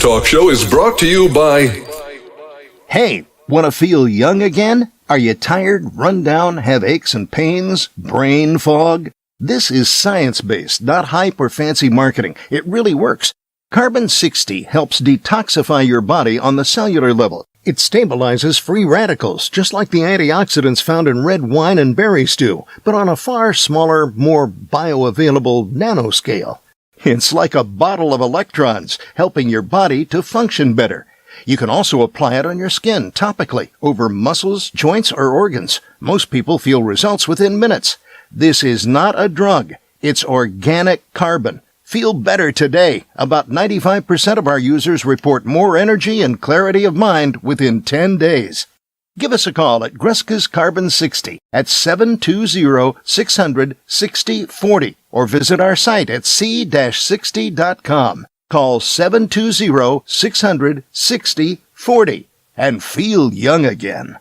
talk show is brought to you by... Hey, want to feel young again? Are you tired, run down, have aches and pains, brain fog? This is science-based, not hype or fancy marketing. It really works. Carbon 60 helps detoxify your body on the cellular level. It stabilizes free radicals, just like the antioxidants found in red wine and berry stew, but on a far smaller, more bioavailable nanoscale. It's like a bottle of electrons, helping your body to function better. You can also apply it on your skin topically, over muscles, joints, or organs. Most people feel results within minutes. This is not a drug. It's organic carbon. Feel better today. About 95% of our users report more energy and clarity of mind within 10 days. Give us a call at Greska's Carbon 60 at 720-600-6040 or visit our site at c-60.com. Call 720-600-6040 and feel young again.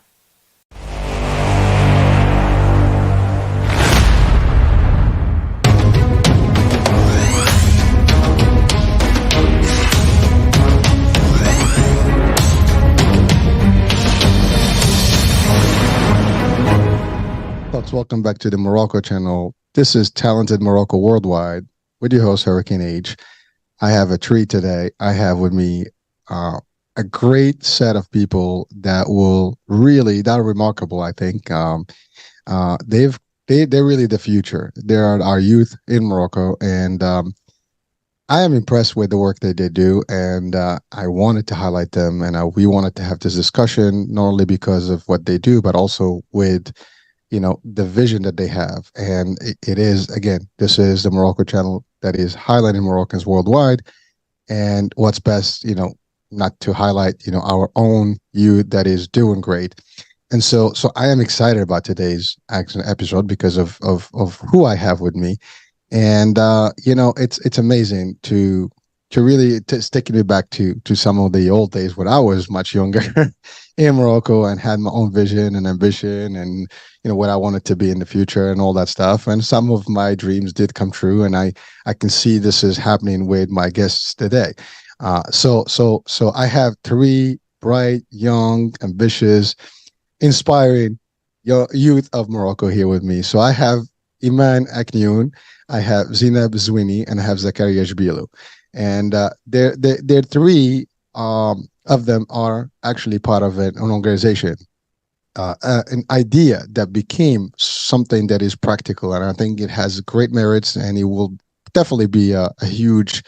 Welcome back to the Morocco channel. This is Talented Morocco Worldwide with your host, Hurricane H. I have a treat today. I have with me a great set of people that will really, that are remarkable, I think. They're really the future. They're our youth in Morocco, and I am impressed with the work that they do, and I wanted to highlight them, and we wanted to have this discussion, not only because of what they do, but also with the vision that they have. And it is, again, this is the Morocco channel that is highlighting Moroccans worldwide. And what's best, not to highlight, our own youth that is doing great. And so I am excited about today's episode because of who I have with me. And, it's amazing to really taking me back to some of the old days when I was much younger in Morocco and had my own vision and ambition and what I wanted to be in the future and all that stuff. And some of my dreams did come true, and I can see this is happening with my guests today. So I have three bright, young, ambitious, inspiring youth of Morocco here with me. So I have Iman Aknioun, I have Zineb Zwini, and I have Zakaria Jbilu. And they're three of them are actually part of an organization, an idea that became something that is practical. And I think it has great merits, and it will definitely be a huge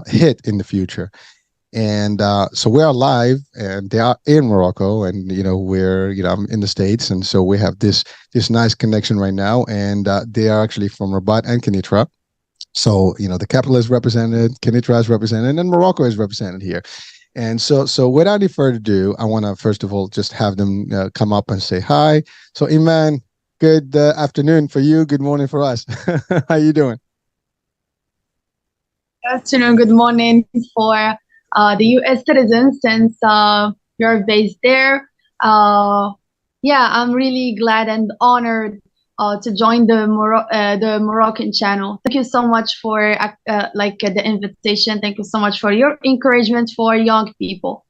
hit in the future. And so we are live, and they are in Morocco, and I'm in the States, and so we have this nice connection right now. And they are actually from Rabat and Kenitra. So, the capital is represented, Kenitra is represented, and Morocco is represented here. And so without any further ado, I want to, first of all, just have them come up and say hi. So, Iman, good afternoon for you. Good morning for us. How you doing? Good afternoon, good morning for the U.S. citizens, since you're based there. I'm really glad and honored to join the Moroccan channel. Thank you so much for the invitation. Thank you so much for your encouragement for young people.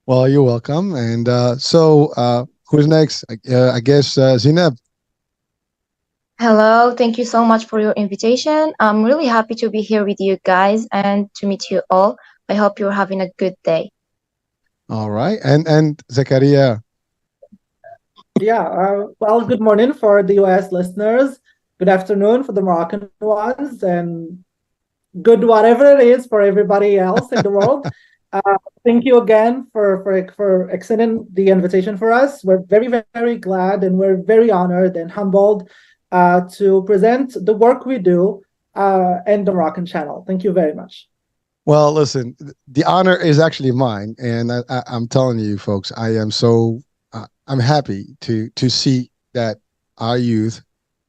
Well, you're welcome. And who's next? I guess Zineb. Hello, thank you so much for your invitation. I'm really happy to be here with you guys and to meet you all. I hope you're having a good day. All right. And Zakaria. Yeah, good morning for the US listeners. Good afternoon for the Moroccan ones, and good whatever it is for everybody else in the world. Thank you again for extending the invitation for us. We're very, very glad, and we're very honored and humbled to present the work we do in the Moroccan channel. Thank you very much. Well, listen, the honor is actually mine, and I'm telling you, folks, I am so I'm happy to see that our youth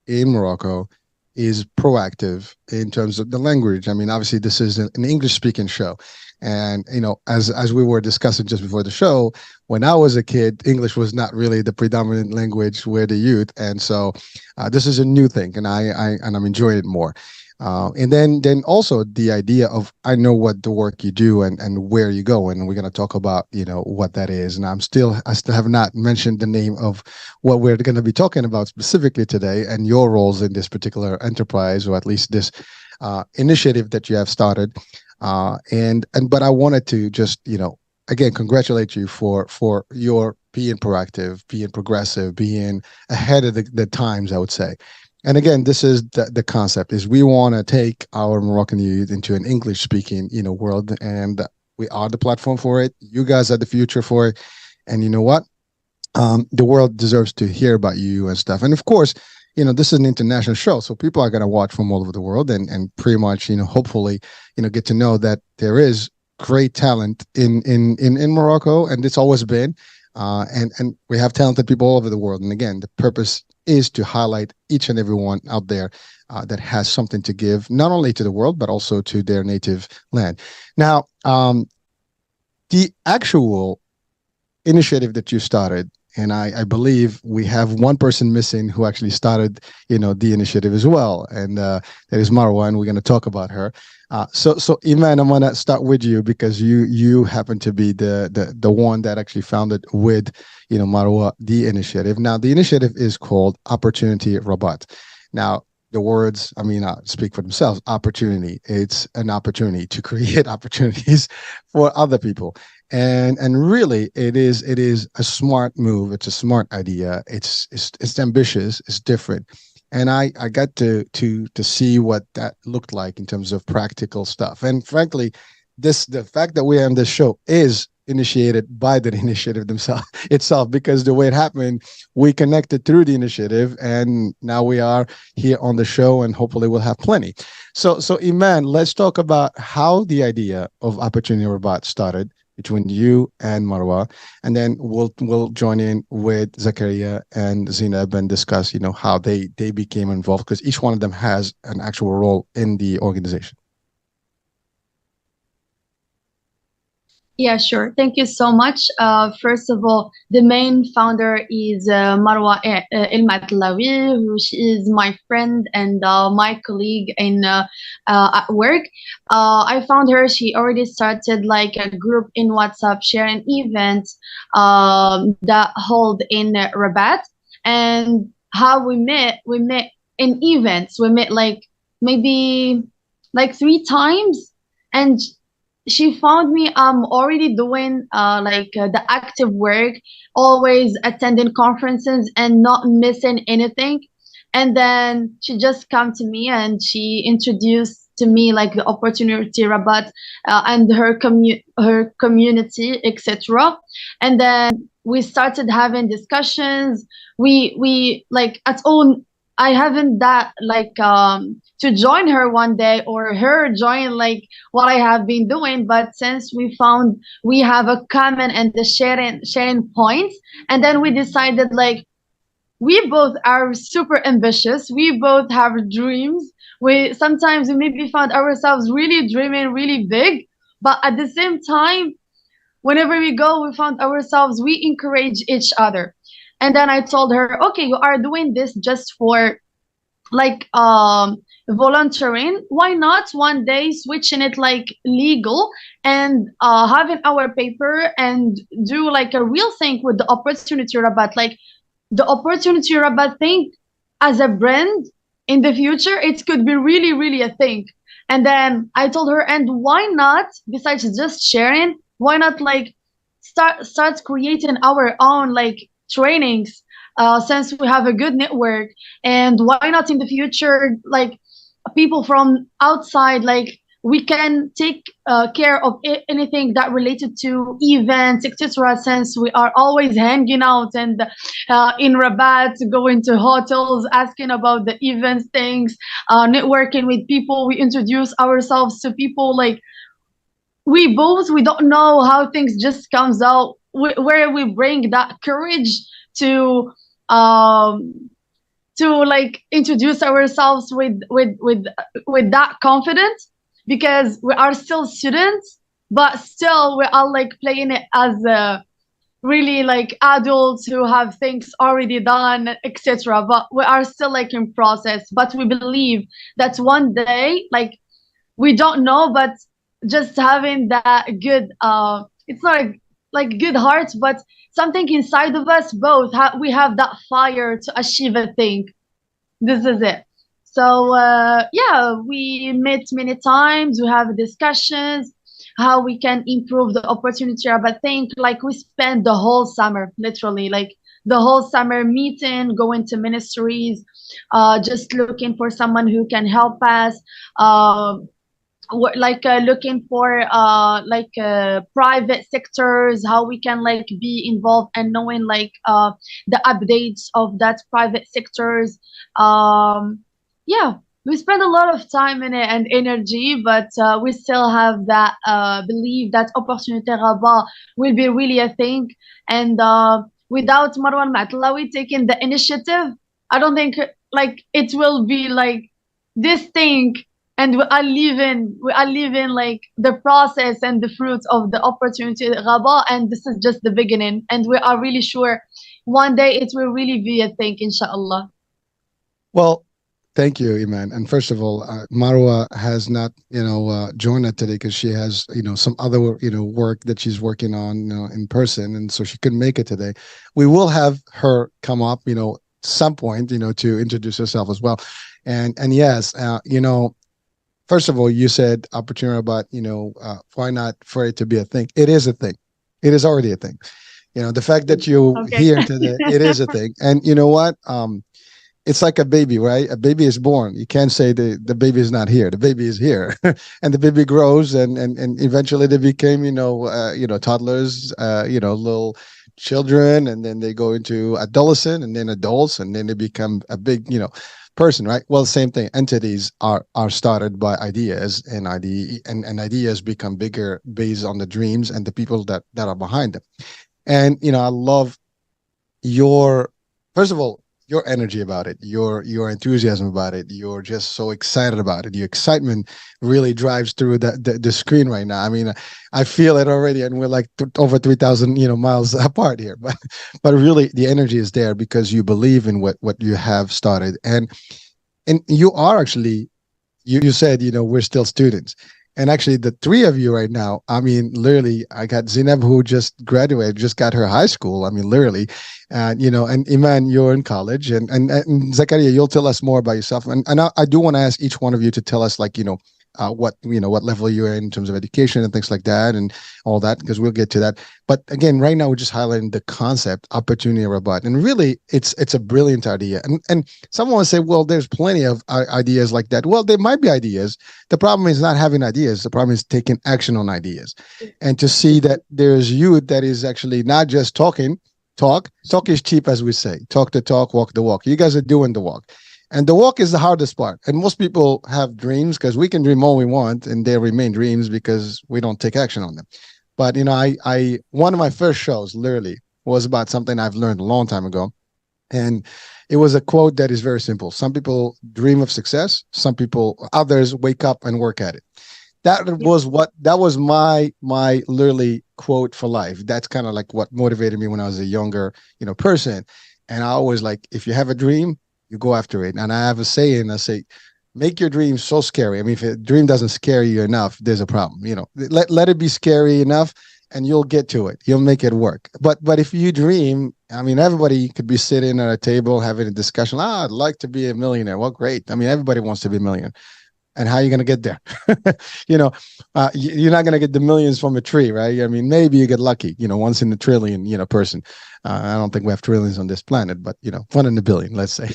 in Morocco is proactive in terms of the language. I mean, obviously, this is an English-speaking show, and as we were discussing just before the show, when I was a kid, English was not really the predominant language with the youth, and so this is a new thing, and I'm enjoying it more. And then also the idea of, I know what the work you do and where you go, and we're going to talk about, what that is. And I still have not mentioned the name of what we're going to be talking about specifically today, and your roles in this particular enterprise, or at least this initiative that you have started. But I wanted to just, again, congratulate you for your being proactive, being progressive, being ahead of the times, I would say. And again, this is the concept, is we want to take our Moroccan youth into an English speaking, world, and we are the platform for it. You guys are the future for it. And you know what? The world deserves to hear about you and stuff. And of course, this is an international show, so people are going to watch from all over the world and pretty much, hopefully, get to know that there is great talent in Morocco, and it's always been. And we have talented people all over the world. And again, the purpose is to highlight each and every one out there that has something to give, not only to the world, but also to their native land. Now, the actual initiative that you started, and I believe we have one person missing who actually started, the initiative as well. And that is Marwa, and we're going to talk about her. So Iman, I'm going to start with you, because you happen to be the one that actually founded with, Marwa, the initiative. Now, the initiative is called Opportunity Rabat. Now, the words, speak for themselves. Opportunity. It's an opportunity to create opportunities for other people. And really, it is a smart move. It's a smart idea. It's ambitious. It's different. And I got to see what that looked like in terms of practical stuff. And frankly, the fact that we're on this show is initiated by the initiative itself, because the way it happened, we connected through the initiative, and now we are here on the show, and hopefully we'll have plenty. So Iman, let's talk about how the idea of Opportunity Rabat started between you and Marwa, and then we'll join in with Zakaria and Zainab and discuss, how they became involved, because each one of them has an actual role in the organization. Yeah, sure. Thank you so much. First of all, the main founder is Marwa El Matlawi, who she is my friend and my colleague in at work. I found her. She already started like a group in WhatsApp sharing events that hold in Rabat. And how we met in events. We met like maybe like 3 times, and she found me already doing the active work, always attending conferences and not missing anything. And then she just come to me and she introduced to me like the Opportunity Rabat and her community, etc. And then we started having discussions. We like at all. I haven't that like to join her one day or her join like what I have been doing, but since we found we have a common and the sharing points, and then we decided like we both are super ambitious. We both have dreams. We sometimes we maybe found ourselves really dreaming really big, but at the same time, whenever we go, we found ourselves we encourage each other. And then I told her, okay, you are doing this just for like volunteering. Why not one day switching it like legal and having our paper and do like a real thing with the Opportunity Rabat, like the Opportunity Rabat thing as a brand in the future, it could be really, really a thing. And then I told her, and why not, besides just sharing, why not like start creating our own like trainings, since we have a good network, and why not in the future like people from outside, like we can take care of anything that related to events, etc. Since we are always hanging out and in Rabat, going to hotels, asking about the events things, networking with people, we introduce ourselves to people. Like we don't know how things just comes out, where we bring that courage to like introduce ourselves with that confidence, because we are still students, but still we are like playing it as really like adults who have things already done, etc. But we are still like in process. But we believe that one day, like we don't know, but just having that good, it's not like good heart, but something inside of us both. We have that fire to achieve a thing. This is it. So yeah, we met many times. We have discussions how we can improve the opportunity. But think like we spent the whole summer, literally, like the whole summer meeting, going to ministries, just looking for someone who can help us. Like looking for private sectors, how we can like be involved and knowing like the updates of that private sectors. Yeah, we spend a lot of time in it and energy, but we still have that belief that Opportunity Rabat will be really a thing. And without Marwan Matlawi taking the initiative, I don't think like it will be like this thing. And we are living like the process and the fruits of the Opportunity Rabat, and this is just the beginning. And we are really sure one day it will really be a thing, inshallah. Well, thank you, Iman. And first of all, Marwa has not, joined us today because she has, some other, work that she's working on, in person, and so she couldn't make it today. We will have her come up, some point, to introduce herself as well. And yes, first of all, you said Opportunity Rabat, why not for it to be a thing? It is a thing. It is already a thing. The fact that you're here today, it is a thing. And you know what? It's like a baby, right? A baby is born. You can't say the baby is not here. The baby is here. And the baby grows and eventually they became, toddlers, little children, and then they go into adolescent and then adults, and then they become a big, person, right? Well, same thing. Entities are started by ideas, and ideas become bigger based on the dreams and the people that are behind them. And I love your, first of all, your energy about it, your enthusiasm about it. You're just so excited about it. Your excitement really drives through the screen right now. I mean, I feel it already, and we're like over 3,000 miles apart here. But really, the energy is there because you believe in what you have started, and you are actually, you said we're still students. And actually, the three of you right now, I mean, literally, I got Zainab, who just graduated, just got her high school. I mean, literally, and and Iman, you're in college, and Zakaria, you'll tell us more about yourself. And I do want to ask each one of you to tell us, like, what level you're in terms of education and things like that, and all that, because we'll get to that. But again, right now we're just highlighting the concept Opportunity Rabat, and really, it's a brilliant idea. And someone will say, well, there's plenty of ideas like that. Well, there might be ideas. The problem is not having ideas. The problem is taking action on ideas, and to see that there's youth that is actually not just talking. Talk is cheap, as we say. Talk the talk, walk the walk. You guys are doing the walk. And the walk is the hardest part. And most people have dreams because we can dream all we want, and they remain dreams because we don't take action on them. But I one of my first shows literally was about something I've learned a long time ago. And it was a quote that is very simple. Some people dream of success. Others wake up and work at it. That was my literally quote for life. That's kind of like what motivated me when I was a younger, person. And I always like, if you have a dream, you go after it. And I have a saying, I say, make your dream so scary. I mean, if a dream doesn't scare you enough, there's a problem. Let it be scary enough and you'll get to it. You'll make it work. But if you dream, I mean, everybody could be sitting at a table having a discussion. I'd like to be a millionaire. Well, great. I mean, everybody wants to be a millionaire. And how are you going to get there? You're not going to get the millions from a tree, right? I mean, maybe you get lucky, once in a trillion, person. I don't think we have trillions on this planet, but, 1 in a billion, let's say.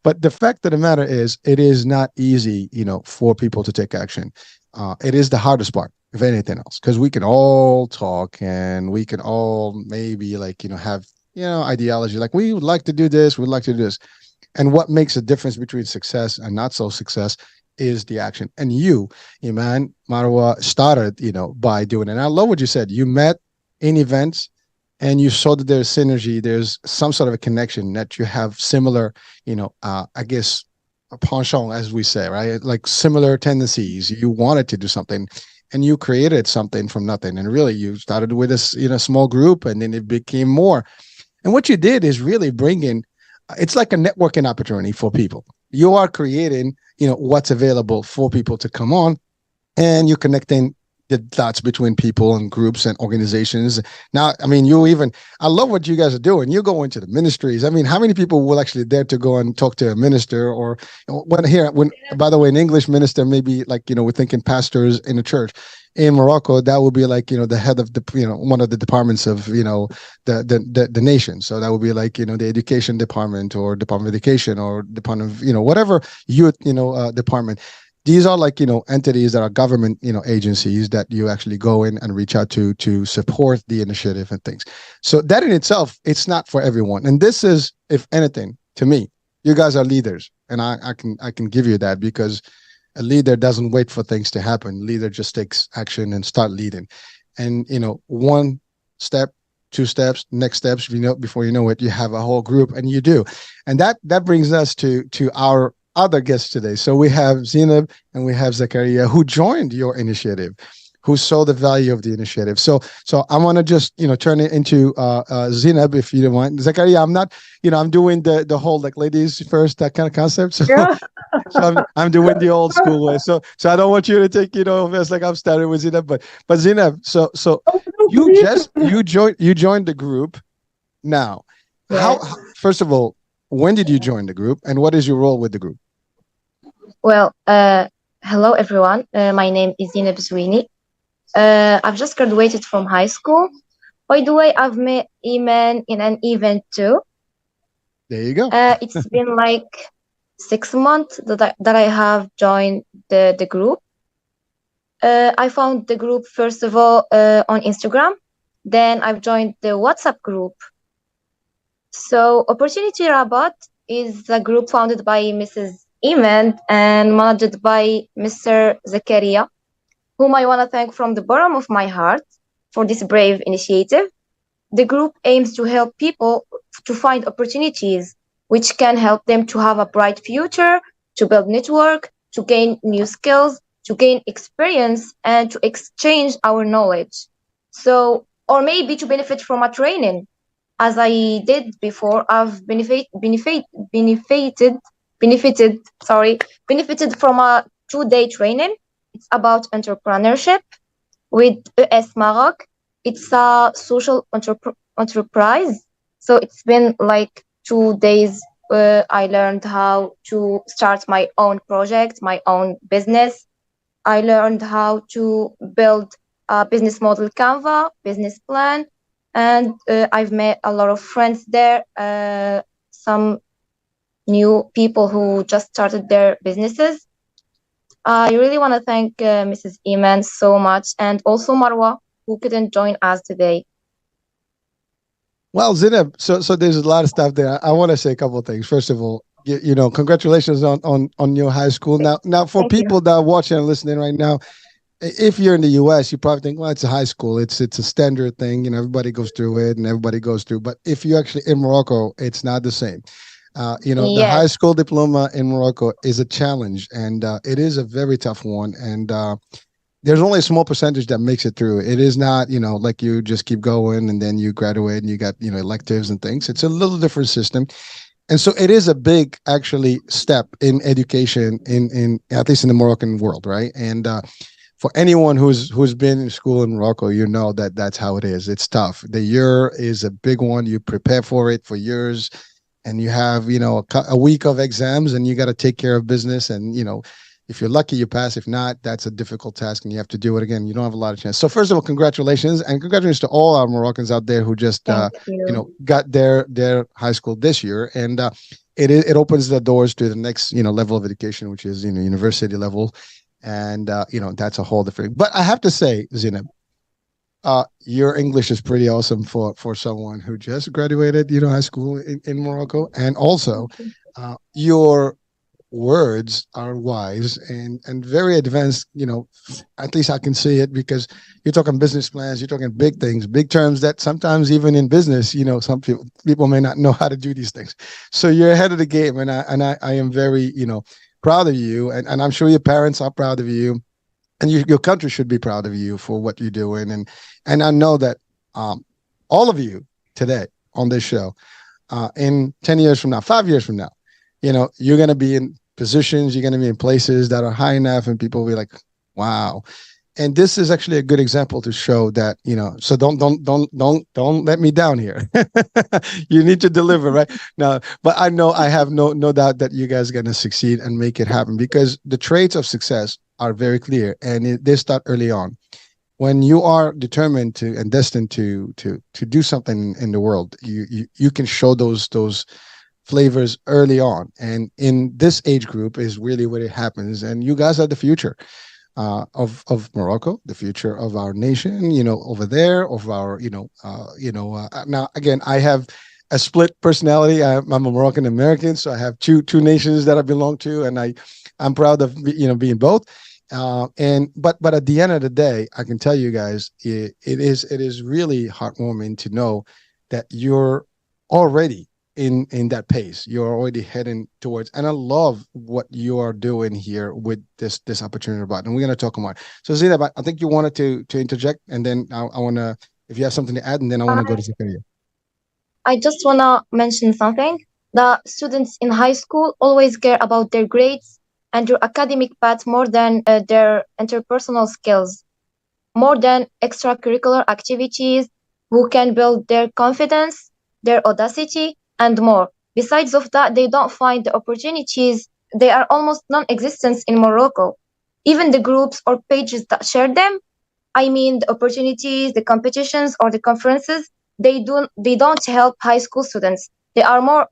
But the fact of the matter is, it is not easy, for people to take action. It is the hardest part, if anything else, because we can all talk and we can all maybe have, ideology, like we would like to do this, we'd like to do this. And what makes a difference between success and not so success is the action. And you, Iman, Marwa, started, by doing it. And I love what you said. You met in events and you saw that there's synergy, there's some sort of a connection, that you have similar, I guess, a penchant, as we say, right? Like similar tendencies. You wanted to do something. and you created something from nothing. And really, you started with a small group, and then it became more. And what you did is really bringing, it's like a networking opportunity for people. You are creating, what's available for people to come on, and you're connecting the dots between people and groups and organizations. Now, I mean, I love what you guys are doing. You go into the ministries. I mean, how many people will actually dare to go and talk to a minister? Or by the way, in English, minister, maybe like, we're thinking pastors in a church. In Morocco, that would be like, the head of one of the departments of, the nation. So that would be like, the education department, or Department of Education, or Department of, whatever youth, department. These are like, entities that are government, agencies that you actually go in and reach out to support the initiative and things. So that in itself, it's not for everyone. And this is, if anything, to me, you guys are leaders. And I can give you that, because a leader doesn't wait for things to happen. Leader just takes action and start leading. And, one step, two steps, next steps, before you know it, you have a whole group, and you do. And that brings us to our other guests today. So we have Zineb and we have Zakaria, who joined your initiative, who saw the value of the initiative. So I want to just, turn it into Zineb, if you don't mind. Zakaria, I'm not, I'm doing the whole like ladies first, that kind of concept. So, Yeah. so I'm doing the old school way. So I don't want you to take, it's like I'm starting with Zineb, but Zineb, so you joined the group now. Yes. How, first of all, when did you join the group, and what is your role with the group? Well, hello everyone. My name is Zineb Zwini. I've just graduated from high school. By the way, I've met Iman in an event too. There you go. It's been like 6 months that I have joined the group. I found the group first of all on Instagram. Then I've joined the WhatsApp group. So Opportunity Rabat is a group founded by Mrs. Iman and managed by Mr. Zakaria, whom I want to thank from the bottom of my heart for this brave initiative. The group aims to help people to find opportunities which can help them to have a bright future, to build network, to gain new skills, to gain experience, and to exchange our knowledge. So, or maybe to benefit from a training. As I did before, I've benefited from a 2-day training. It's about entrepreneurship with ES Maroc. It's a social enterprise. So it's been like 2 days. I learned how to start my own project, my own business. I learned how to build a business model, Canva, business plan. And I've met a lot of friends there, some new people who just started their businesses. I really want to thank Mrs. Iman so much, and also Marwa, who couldn't join us today. Well, Zineb, so there's a lot of stuff there. I want to say a couple of things. First of all, congratulations on your high school. Now for people that are watching and listening right now, if you're in the US, you probably think, well, it's a high school. It's a standard thing. Everybody goes through it and everybody goes through. But if you're actually in Morocco, it's not the same. The high school diploma in Morocco is a challenge, and it is a very tough one. And there's only a small percentage that makes it through. It is not, like you just keep going and then you graduate and you got, electives and things. It's a little different system. And so it is a big, actually, step in education in at least in the Moroccan world, right? And for anyone who's been in school in Morocco, that's how it is. It's tough. The year is a big one. You prepare for it for years, and you have, a week of exams, and you got to take care of business. And, if you're lucky, you pass. If not, that's a difficult task, and you have to do it again. You don't have a lot of chance. So first of all, congratulations, and congratulations to all our Moroccans out there who just, got their high school this year. And it opens the doors to the next, level of education, which is, university level. And, that's a whole different, but I have to say, Zineb, your English is pretty awesome for someone who just graduated, high school in Morocco. And also, your words are wise and very advanced, at least I can see it, because you're talking business plans, you're talking big things, big terms that sometimes even in business, some people may not know how to do these things. So you're ahead of the game. And I am very, proud of you, and I'm sure your parents are proud of you. and your country should be proud of you for what you're doing. And I know that all of you today on this show, in 10 years from now, 5 years from now, you're going to be in positions, you're going to be in places that are high enough, and people will be like, wow. And this is actually a good example to show that, so don't let me down here. You need to deliver, right? Now, but I know, I have no doubt that you guys are going to succeed and make it happen, because the traits of success are very clear, and they start early on. When you are determined to and destined to do something in the world, you can show those flavors early on. And in this age group is really where it happens. And you guys are the future of Morocco, the future of our nation, over there, of our, now again, I have a split personality. I'm a Moroccan American, so I have two nations that I belong to, and I'm proud of, being both. But at the end of the day, I can tell you guys, it is really heartwarming to know that you're already in that pace. You're already heading towards, and I love what you are doing here with this Opportunity Rabat, and we're going to talk more. So Zainab, I think you wanted to interject, and then I want to, if you have something to add, and then I want to go to Zakaria. I just want to mention something. The students in high school always care about their grades and your academic path more than their interpersonal skills, more than extracurricular activities, who can build their confidence, their audacity, and more. Besides of that, they don't find the opportunities. They are almost non-existent in Morocco. Even the groups or pages that share them, I mean the opportunities, the competitions, or the conferences, they don't help high school students. There are more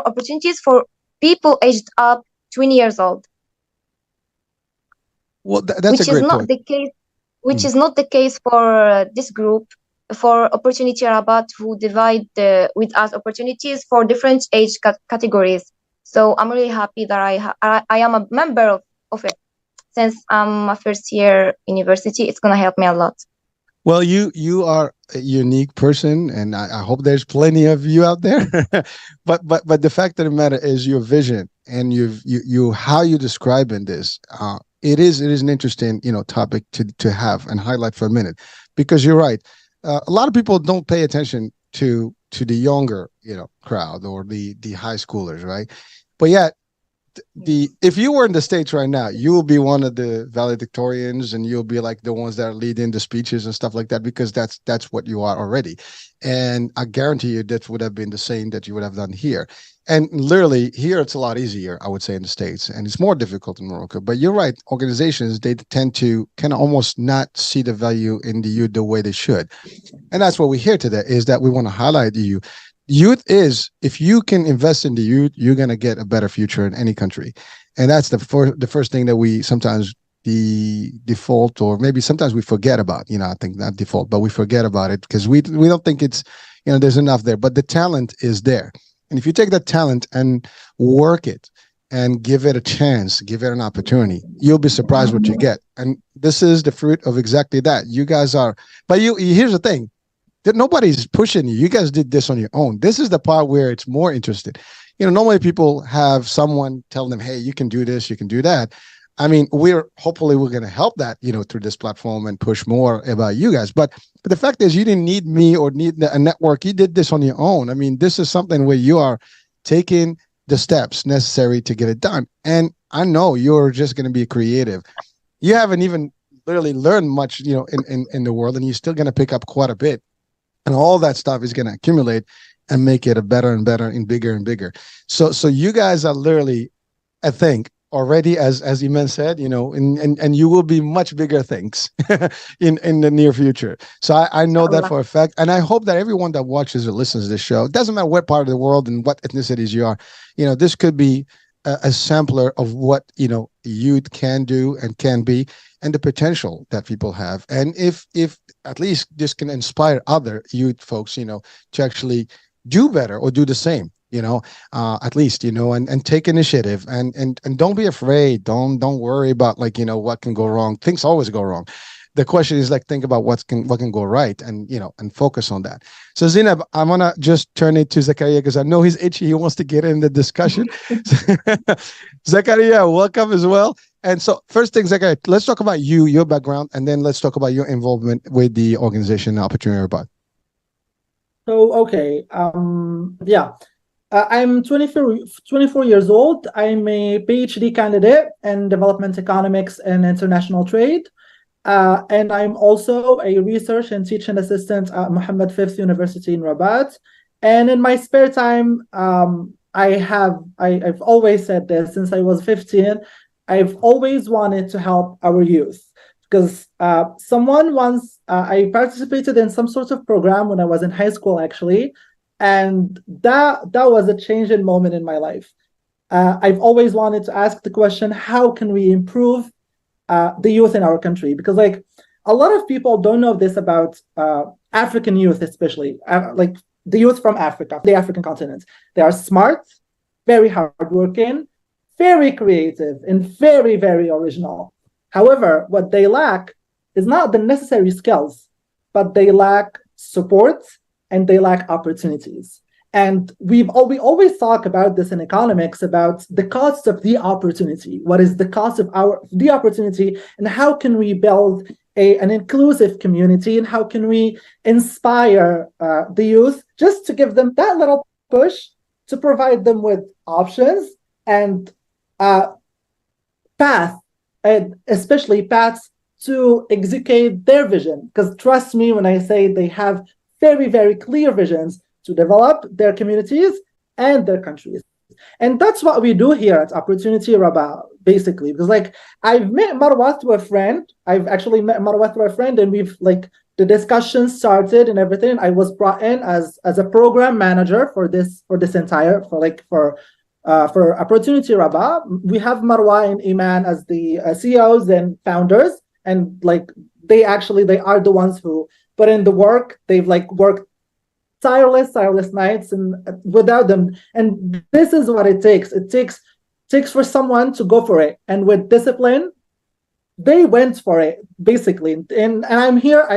opportunities for people aged up 20 years old. Well, that's a great point. Which is not the case for this group, for Opportunity Rabat, who divide with us opportunities for different age categories. So I'm really happy that I am a member of it. Since I'm a first year university, it's gonna help me a lot. Well, you are a unique person, and I hope there's plenty of you out there. but the fact of the matter is your vision and you how you describing this. It is an interesting topic to have and highlight for a minute, because you're right. A lot of people don't pay attention to the younger crowd or the high schoolers, right? But yet, if you were in the States right now, you will be one of the valedictorians, and you'll be like the ones that are leading the speeches and stuff like that, because that's what you are already. And I guarantee you that would have been the same that you would have done here. And literally here, it's a lot easier, I would say, in the States, and it's more difficult in Morocco. But you're right. Organizations, they tend to kind of almost not see the value in the youth the way they should. And that's what we're here today, is that we want to highlight the youth. Youth is, if you can invest in the youth, you're going to get a better future in any country. And that's the first thing that we sometimes default, or maybe sometimes we forget about, I think not default, but we forget about it because we don't think it's, there's enough there, but the talent is there. And if you take that talent and work it and give it a chance, give it an opportunity, you'll be surprised what you get. And this is the fruit of exactly that. You guys are, but here's the thing. That nobody's pushing you. You guys did this on your own. This is the part where it's more interesting. Normally people have someone tell them, hey, you can do this, you can do that. I mean, hopefully we're going to help that, through this platform and push more about you guys. But the fact is, you didn't need me or need a network. You did this on your own. I mean, this is something where you are taking the steps necessary to get it done. And I know you're just going to be creative. You haven't even literally learned much, in the world, and you're still going to pick up quite a bit. And all that stuff is going to accumulate and make it a better and better and bigger. So you guys are literally, I think, already, as Iman said, and you will be much bigger things in the near future. So I know that for a fact. And I hope that everyone that watches or listens to this show, it doesn't matter what part of the world and what ethnicities you are, this could be a sampler of what, youth can do and can be, and the potential that people have. And if at least this can inspire other youth folks, to actually do better or do the same, at least, and take initiative and don't be afraid. Don't worry about what can go wrong. Things always go wrong. the question is like, think about what can go right, and and focus on that. So Zainab, I'm gonna just turn it to Zakaria because I know he's itchy. He wants to get in the discussion. Zakaria, welcome as well. And so first thing, Zakaria, let's talk about your background, and then let's talk about your involvement with the organization Opportunity Rabat. So, okay. I'm 24 years old. I'm a PhD candidate in development economics and international trade. And I'm also a research and teaching assistant at Mohammed V University in Rabat. And in my spare time, I've always said this since I was 15. I've always wanted to help our youth because someone once, I participated in some sort of program when I was in high school, actually. And that was a changing moment in my life. I've always wanted to ask the question, how can we improve the youth in our country? Because like a lot of people don't know this about African youth, especially like the youth from Africa, the African continent. They are smart, very hardworking, very creative, and very, very original. However, what they lack is not the necessary skills, but they lack support and they lack opportunities. And we always talk about this in economics, about the cost of the opportunity. What is the cost of the opportunity, and how can we build an inclusive community, and how can we inspire the youth just to give them that little push to provide them with options and path, and especially paths to execute their vision. Because trust me when I say they have very, very clear visions to develop their communities and their countries. And that's what we do here at Opportunity Rabat, basically. Because like I've met Marwa through a friend. I've actually met Marwa through a friend, and we've like the discussion started and everything. I was brought in as a program manager for this entire for Opportunity Rabat. We have Marwa and Iman as the CEOs and founders, and like they are the ones who put in the work. They've like worked tireless nights, and without them, and this is what it takes. It takes for someone to go for it, and with discipline, they went for it basically. And I'm here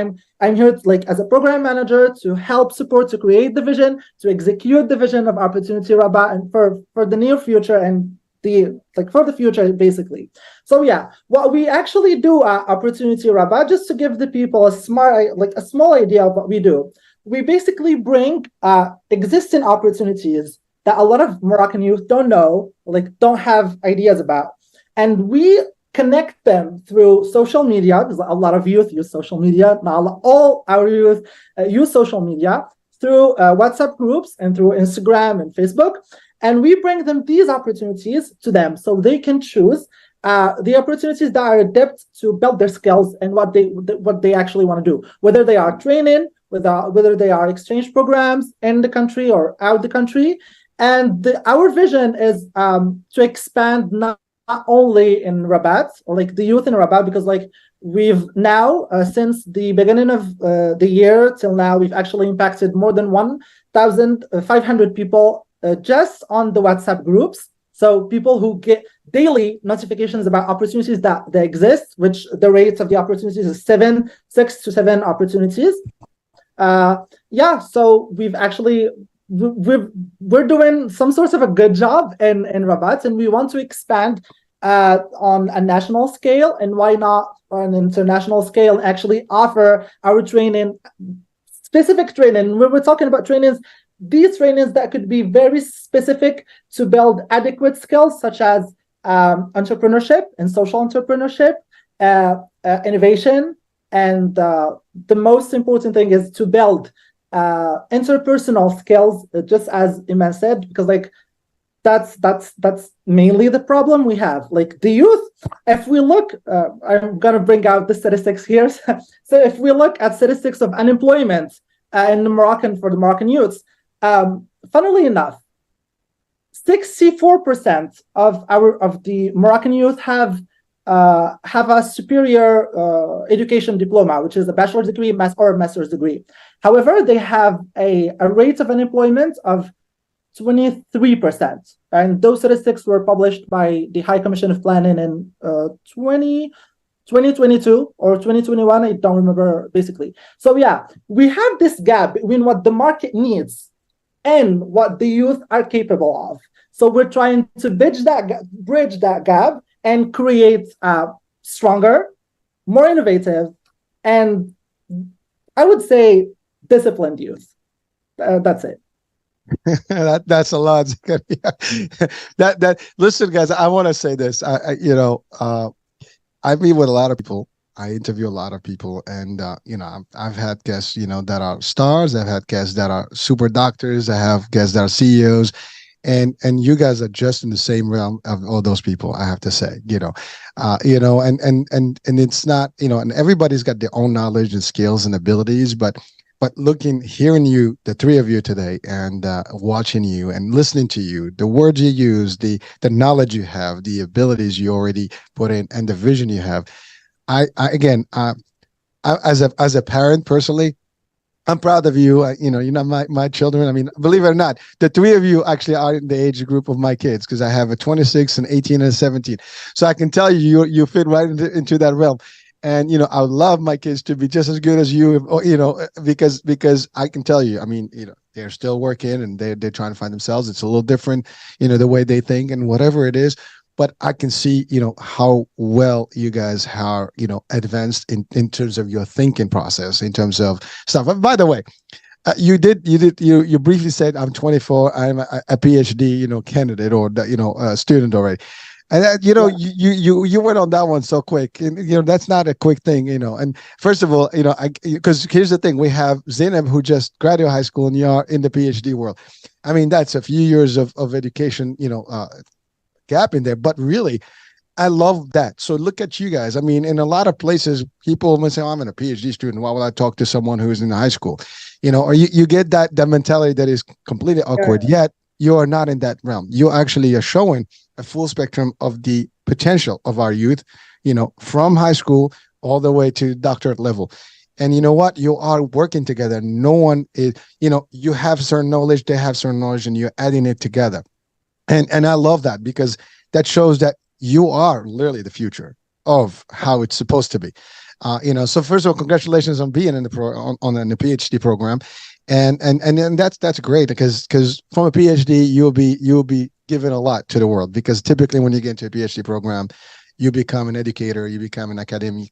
like as a program manager to help support, to create the vision, to execute the vision of Opportunity Rabat, and for the near future and for the future basically. So yeah, what we actually do at Opportunity Rabat, just to give the people a small idea of what we do. We basically bring existing opportunities that a lot of Moroccan youth don't know, don't have ideas about. And we connect them through social media, because a lot of youth use social media. Not all our youth use social media through WhatsApp groups and through Instagram and Facebook. And we bring them these opportunities to them so they can choose the opportunities that are adept to build their skills and what they actually want to do, whether they are training, whether they are exchange programs in the country or out the country. And our vision is to expand not only in Rabat, or like the youth in Rabat, because like we've now, since the beginning of the year till now, we've actually impacted more than 1,500 people just on the WhatsApp groups. So people who get daily notifications about opportunities that exist, which the rates of the opportunities is 6 to 7 opportunities. So we're doing some sort of a good job in Rabat, and we want to expand on a national scale, and why not on an international scale, and actually offer our training, specific training. When we're talking about trainings, these trainings that could be very specific to build adequate skills such as entrepreneurship and social entrepreneurship, innovation, and the most important thing is to build interpersonal skills, just as Iman said, because like that's mainly the problem we have. Like the youth, if we look, I'm gonna bring out the statistics here. So if we look at statistics of unemployment in for the Moroccan youths, funnily enough, 64% of the Moroccan youth have a superior education diploma, which is a bachelor's degree or a master's degree. However, they have a rate of unemployment of 23%. And those statistics were published by the High Commission of Planning in 2020 2022 or 2021, I don't remember basically. So yeah, we have this gap between what the market needs and what the youth are capable of. So we're trying to bridge that gap and create stronger, more innovative, and I would say disciplined youth. That's it. That's a lot. Listen, guys, I want to say this. I meet with a lot of people. I interview a lot of people, and I've had guests, that are stars. I've had guests that are super doctors. I have guests that are CEOs, and you guys are just in the same realm of all those people. I have to say, and it's not, and everybody's got their own knowledge and skills and abilities, but hearing you, the three of you today, and watching you and listening to you, the words you use, the knowledge you have, the abilities you already put in, and the vision you have. I as a parent personally, I'm proud of you. You're not my children. I mean, believe it or not, the three of you actually are in the age group of my kids, because I have a 26, an 18, and a 17. So I can tell you fit right into that realm. And I would love my kids to be just as good as you, because I can tell you, I mean, they're still working and they're trying to find themselves. It's a little different, the way they think and whatever it is. But I can see, how well you guys are, advanced in terms of your thinking process, in terms of stuff. And by the way, you briefly said I'm 24. I'm a PhD, candidate, or student already. And that, you went on that one so quick, and that's not a quick thing, And first of all, because here's the thing: we have Zainab, who just graduated high school, and you're in the PhD world. I mean, that's a few years of education, gap in there. But really, I love that. So look at you guys. I mean, in a lot of places, people may say, "Oh, I'm a PhD student. Why would I talk to someone who's in high school?" Or you get that mentality that is completely awkward. Yeah. Yet you are not in that realm. You actually are showing a full spectrum of the potential of our youth, from high school all the way to doctorate level. And you know what? You are working together. No one is, you have certain knowledge, they have certain knowledge, and you're adding it together. And I love that, because that shows that you are literally the future of how it's supposed to be. So first of all, congratulations on being in the PhD program. And that's great, because from a PhD, you'll be given a lot to the world, because typically when you get into a PhD program, you become an educator, you become an academic,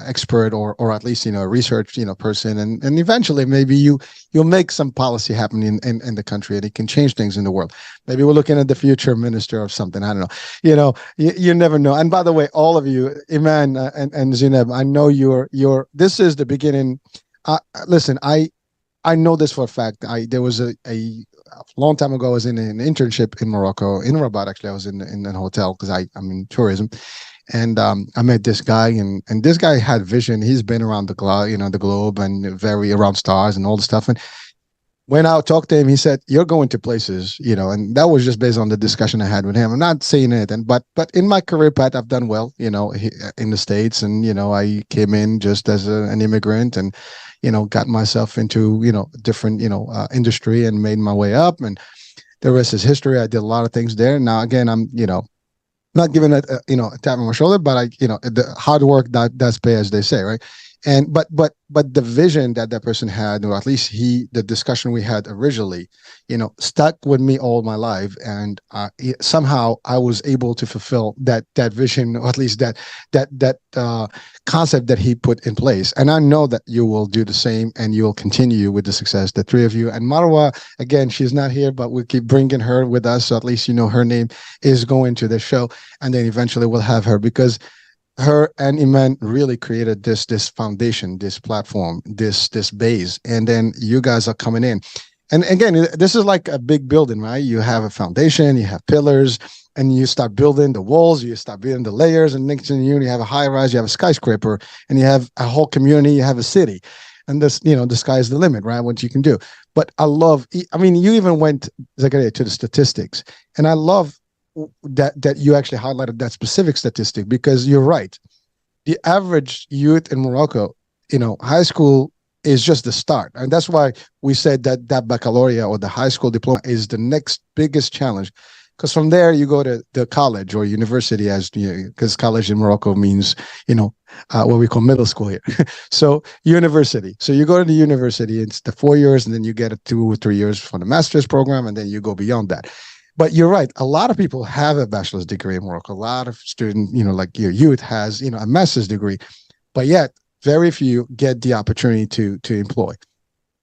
expert, or at least, a research, person. And eventually maybe you'll make some policy happen in the country, and it can change things in the world. Maybe we're looking at the future minister of something. I don't know, you never know. And by the way, all of you, Iman and Zainab, I know this is the beginning. Listen, I know this for a fact. There was a long time ago, I was in an internship in Morocco, in Rabat. Actually, I was in a hotel, because I'm in tourism, and I met this guy, and this guy had vision. He's been around the globe, and very around stars and all the stuff. And when I talked to him, he said, "You're going to places," and that was just based on the discussion I had with him. I'm not saying anything, but in my career path, I've done well, in the States, and I came in just as an immigrant, and got myself into, different, industry, and made my way up, and the rest is history. I did a lot of things there. Now, again, I'm, not giving a tap on my shoulder, but the hard work does pay, as they say, right? And but the vision that person had, or at least the discussion we had originally, stuck with me all my life, and somehow I was able to fulfill that vision, or at least that concept that he put in place. And I know that you will do the same, and you will continue with the success, the three of you. And Marwa, again, she's not here, but we'll keep bringing her with us, so at least her name is going to the show, and then eventually we'll have her, because her and Iman really created this foundation, this platform, this base, and then you guys are coming in. And again, this is like a big building, right? You have a foundation, you have pillars, and you start building the walls, you start building the layers, and next thing you have a high rise, you have a skyscraper, and you have a whole community, you have a city. And this, the sky is the limit, right? What you can do. But you even went, Zakaria, to the statistics, and I love that you actually highlighted that specific statistic, because you're right. The average youth in Morocco, high school is just the start. And that's why we said that baccalaureate, or the high school diploma, is the next biggest challenge, because from there you go to the college or university, as because college in Morocco means what we call middle school here. So university. So you go to the university. It's the 4 years, and then you get 2 or 3 years for the master's program, and then you go beyond that. But you're right. A lot of people have a bachelor's degree in Morocco. A lot of students, like your youth has, a master's degree, but yet very few get the opportunity to employ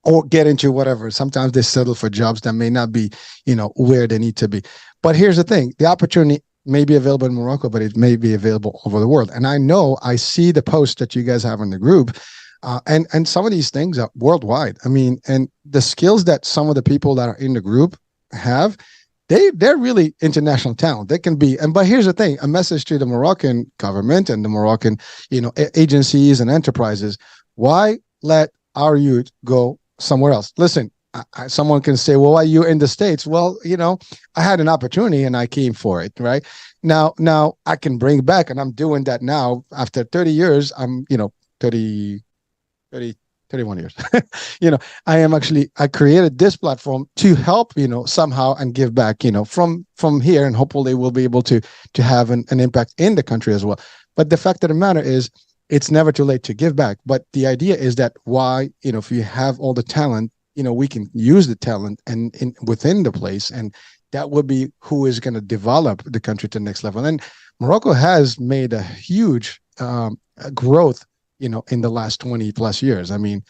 or get into whatever. Sometimes they settle for jobs that may not be, where they need to be. But here's the thing: the opportunity may be available in Morocco, but it may be available over the world. And I see the posts that you guys have in the group, and some of these things are worldwide. I mean, and the skills that some of the people that are in the group have. They're really international talent. They can be, but here's the thing: a message to the Moroccan government and the Moroccan, agencies and enterprises. Why let our youth go somewhere else? Listen, someone can say, "Well, why are you in the States?" Well, I had an opportunity and I came for it. Right now I can bring back, and I'm doing that now after 30 years. I'm 31 years. I created this platform to help, somehow and give back, from here, and hopefully we'll be able to have an impact in the country as well. But the fact of the matter is, it's never too late to give back. But the idea is that if you have all the talent, we can use the talent and within the place, and that would be who is going to develop the country to the next level. And Morocco has made a huge growth in the last 20 plus years. I mean,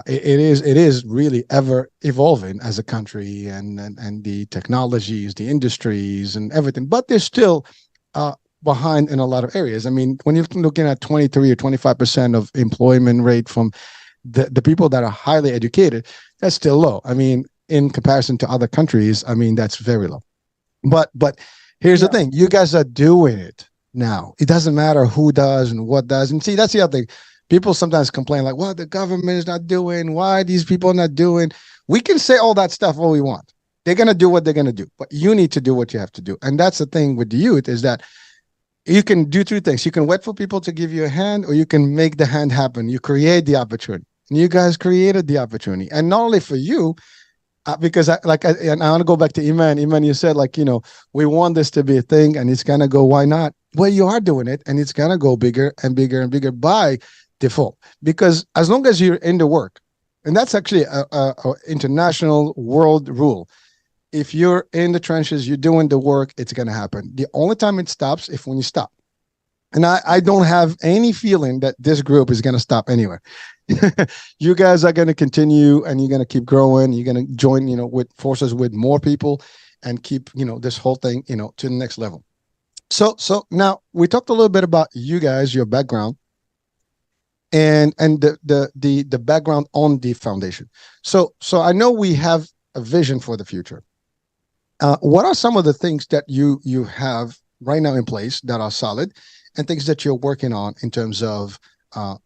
it is really ever evolving as a country, and the technologies, the industries, and everything. But they're still behind in a lot of areas. I mean, when you're looking at 23 or 25% of employment rate from the people that are highly educated, that's still low. I mean, in comparison to other countries, I mean, that's very low. But here's the thing: you guys are doing it now. It doesn't matter who does and what does. And see, that's the other thing. People sometimes complain like, well, the government is not doing, why these people are not doing. We can say all that stuff all we want. They're going to do what they're going to do, but you need to do what you have to do. And that's the thing with the youth, is that you can do two things. You can wait for people to give you a hand, or you can make the hand happen. You create the opportunity. And you guys created the opportunity. And not only for you, because I want to go back to Iman. Iman, you said we want this to be a thing, and it's going to go, why not? Well, you are doing it, and it's going to go bigger and bigger and bigger by default, because as long as you're in the work, and that's actually a international world rule. If you're in the trenches, you're doing the work, it's going to happen. The only time it stops is when you stop. And I don't have any feeling that this group is going to stop anywhere. You guys are going to continue, and you're going to keep growing. You're going to join, with forces with more people, and keep, this whole thing, to the next level. So now we talked a little bit about you guys, your background, and the background on the foundation. So I know we have a vision for the future. What are some of the things that you have right now in place that are solid, and things that you're working on in terms of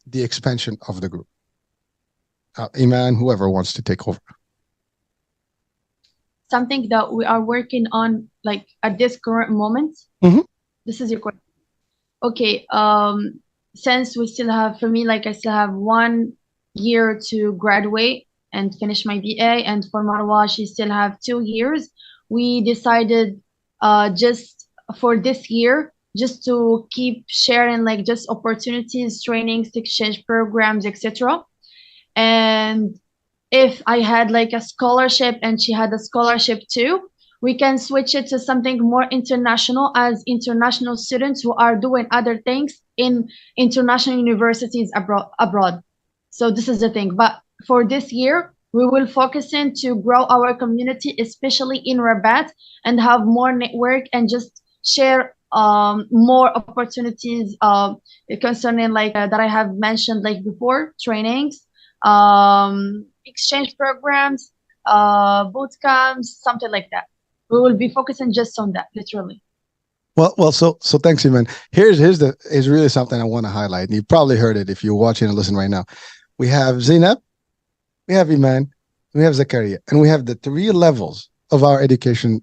the expansion of the group? Iman, whoever wants to take over. Something that we are working on, like at this current moment. Mm-hmm. This is your question. Okay. Since we still have, for me, like I still have 1 year to graduate and finish my BA, and for Marwa, she still have 2 years. We decided just for this year, just to keep sharing like just opportunities, trainings, exchange programs, etc. And if I had like a scholarship and she had a scholarship too, we can switch it to something more international, as international students who are doing other things in international universities abroad. So this is the thing. But for this year, we will focus in to grow our community, especially in Rabat, and have more network and just share more opportunities concerning like that I have mentioned like before, trainings, exchange programs, boot camps, something like that. We will be focusing just on that, literally. Well, so thanks, Iman. Here's really something I want to highlight, and you probably heard it if you're watching and listening right now. We have Zainab, we have Iman, we have Zakaria, and we have the 3 levels of our education,